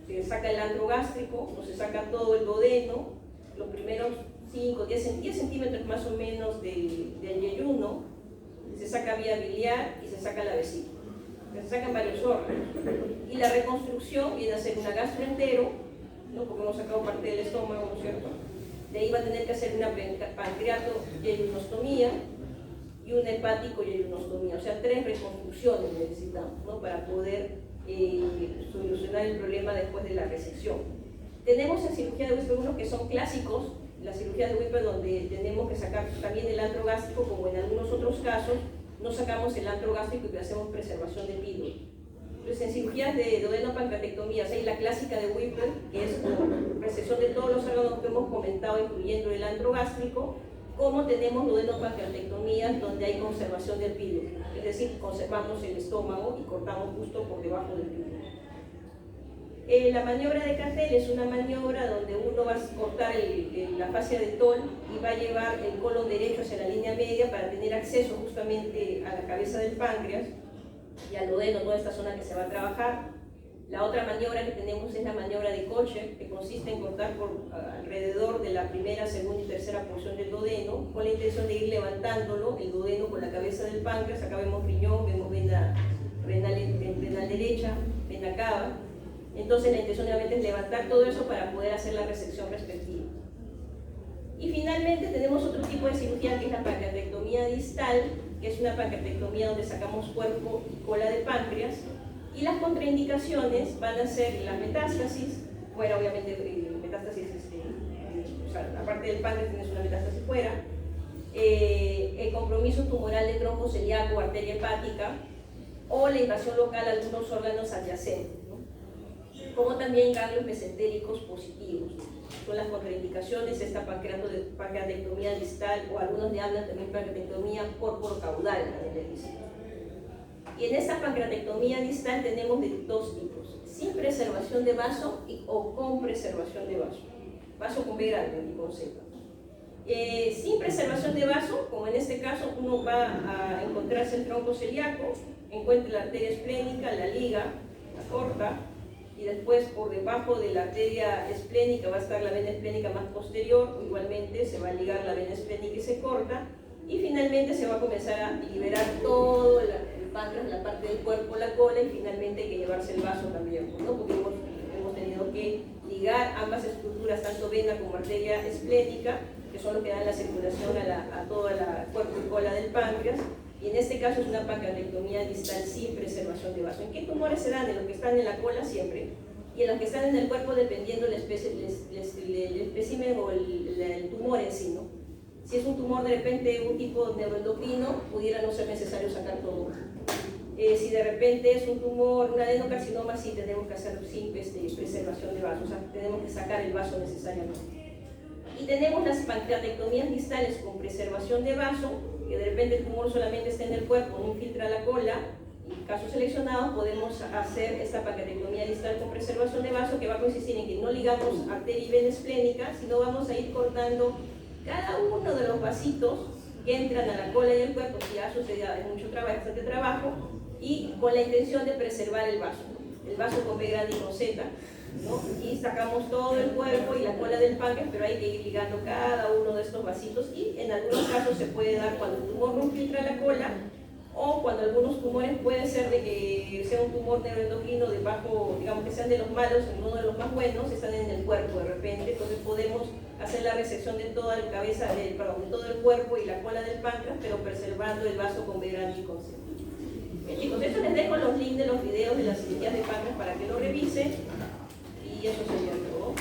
se saca el antro gástrico o se saca todo el duodeno, los primeros 5, 10 centímetros más o menos del yeyuno, se saca vía biliar y se saca la vesícula. Se sacan varios órganos. Y la reconstrucción viene a ser una gastroentero, ¿no?, porque hemos sacado parte del estómago, ¿no es cierto? De ahí va a tener que hacer una pancreato-yeyunostomía y una hepático-yeyunostomía. O sea, 3 reconstrucciones necesitamos, ¿no?, para poder solucionar el problema después de la resección. Tenemos en cirugía de Whipple unos que son clásicos, la cirugía de Whipple donde tenemos que sacar también el antro gástrico, como en algunos otros casos, no sacamos el antro gástrico y hacemos preservación de pílula. Entonces, en cirugías de duodenopancreatectomías hay la clásica de Whipple, que es con resección de todos los órganos que hemos comentado, incluyendo el antro gástrico, como tenemos duodenopancreatectomías donde hay conservación del pílula, es decir, conservamos el estómago y cortamos justo por debajo del pílula. La maniobra de Cattell es una maniobra donde uno va a cortar la fascia de Toll y va a llevar el colon derecho hacia la línea media para tener acceso justamente a la cabeza del páncreas y al duodeno, toda esta zona que se va a trabajar. La otra maniobra que tenemos es la maniobra de Kocher, que consiste en cortar por alrededor de la primera, segunda y tercera porción del duodeno, con la intención de ir levantándolo, el duodeno con la cabeza del páncreas. Acá vemos riñón, vemos vena renal derecha, vena cava. Entonces la intención obviamente es levantar todo eso para poder hacer la resección respectiva. Y finalmente tenemos otro tipo de cirugía que es la pancreatectomía distal, que es una pancreatectomía donde sacamos cuerpo y cola de páncreas, y las contraindicaciones van a ser la metástasis, fuera obviamente metástasis, o sea, aparte del páncreas tienes una metástasis fuera, el compromiso tumoral de tronco celíaco o arteria hepática, o la invasión local a algunos órganos adyacentes, como también ganglios mesentéricos positivos. Son las contraindicaciones, esta pancreatectomía distal, o algunos le hablan también pancreatectomía caudal, y en esta pancreatectomía distal tenemos de dos tipos: sin preservación de vaso o con preservación de vaso. Vaso con B grande y con Z. Sin preservación de vaso, como en este caso, uno va a encontrarse el tronco celíaco, encuentra la arteria esplénica, la liga, la corta, y después por debajo de la arteria esplénica va a estar la vena esplénica más posterior, igualmente se va a ligar la vena esplénica y se corta, y finalmente se va a comenzar a liberar todo el páncreas, la parte del cuerpo, la cola, y finalmente hay que llevarse el vaso también, ¿no? Porque hemos tenido que ligar ambas estructuras, tanto vena como arteria esplénica, que son los que dan la circulación a todo el cuerpo y cola del páncreas. Y en este caso es una pancreatectomía distal sin preservación de vaso. ¿En qué tumores se dan? En los que están en la cola siempre, y en los que están en el cuerpo dependiendo del espécimen o el tumor en sí, ¿no? Si es un tumor de repente un tipo neuroendocrino, pudiera no ser necesario sacar todo. Si de repente es un tumor, un adenocarcinoma, sí tenemos que hacer sin preservación de vaso, o sea, tenemos que sacar el vaso necesariamente. Y tenemos las pancreatectomías distales con preservación de vaso, que de repente el tumor solamente está en el cuerpo, no infiltra la cola, y en casos seleccionados podemos hacer esta pancreatectomía distal con preservación de vaso, que va a consistir en que no ligamos arteria y vena esplénica, sino vamos a ir cortando cada uno de los vasitos que entran a la cola y el cuerpo, que ya sucede, hay mucho trabajo, bastante trabajo, y con la intención de preservar el vaso con B grande y con Z, ¿no? Y sacamos todo el cuerpo y la cola del páncreas, pero hay que ir ligando cada uno de estos vasitos, y en algunos casos se puede dar cuando el tumor no infiltra la cola, o cuando algunos tumores puede ser de que sea un tumor neuroendocrino de bajo, digamos que sean de los malos, uno de los más buenos, están en el cuerpo de repente, entonces podemos hacer la resección de toda la cabeza, de todo el cuerpo y la cola del páncreas, pero preservando el vaso con B grande y con C. Bien, chicos, esto les dejo los links de los videos de las cirugías de páncreas para que lo revisen, y eso sería todo.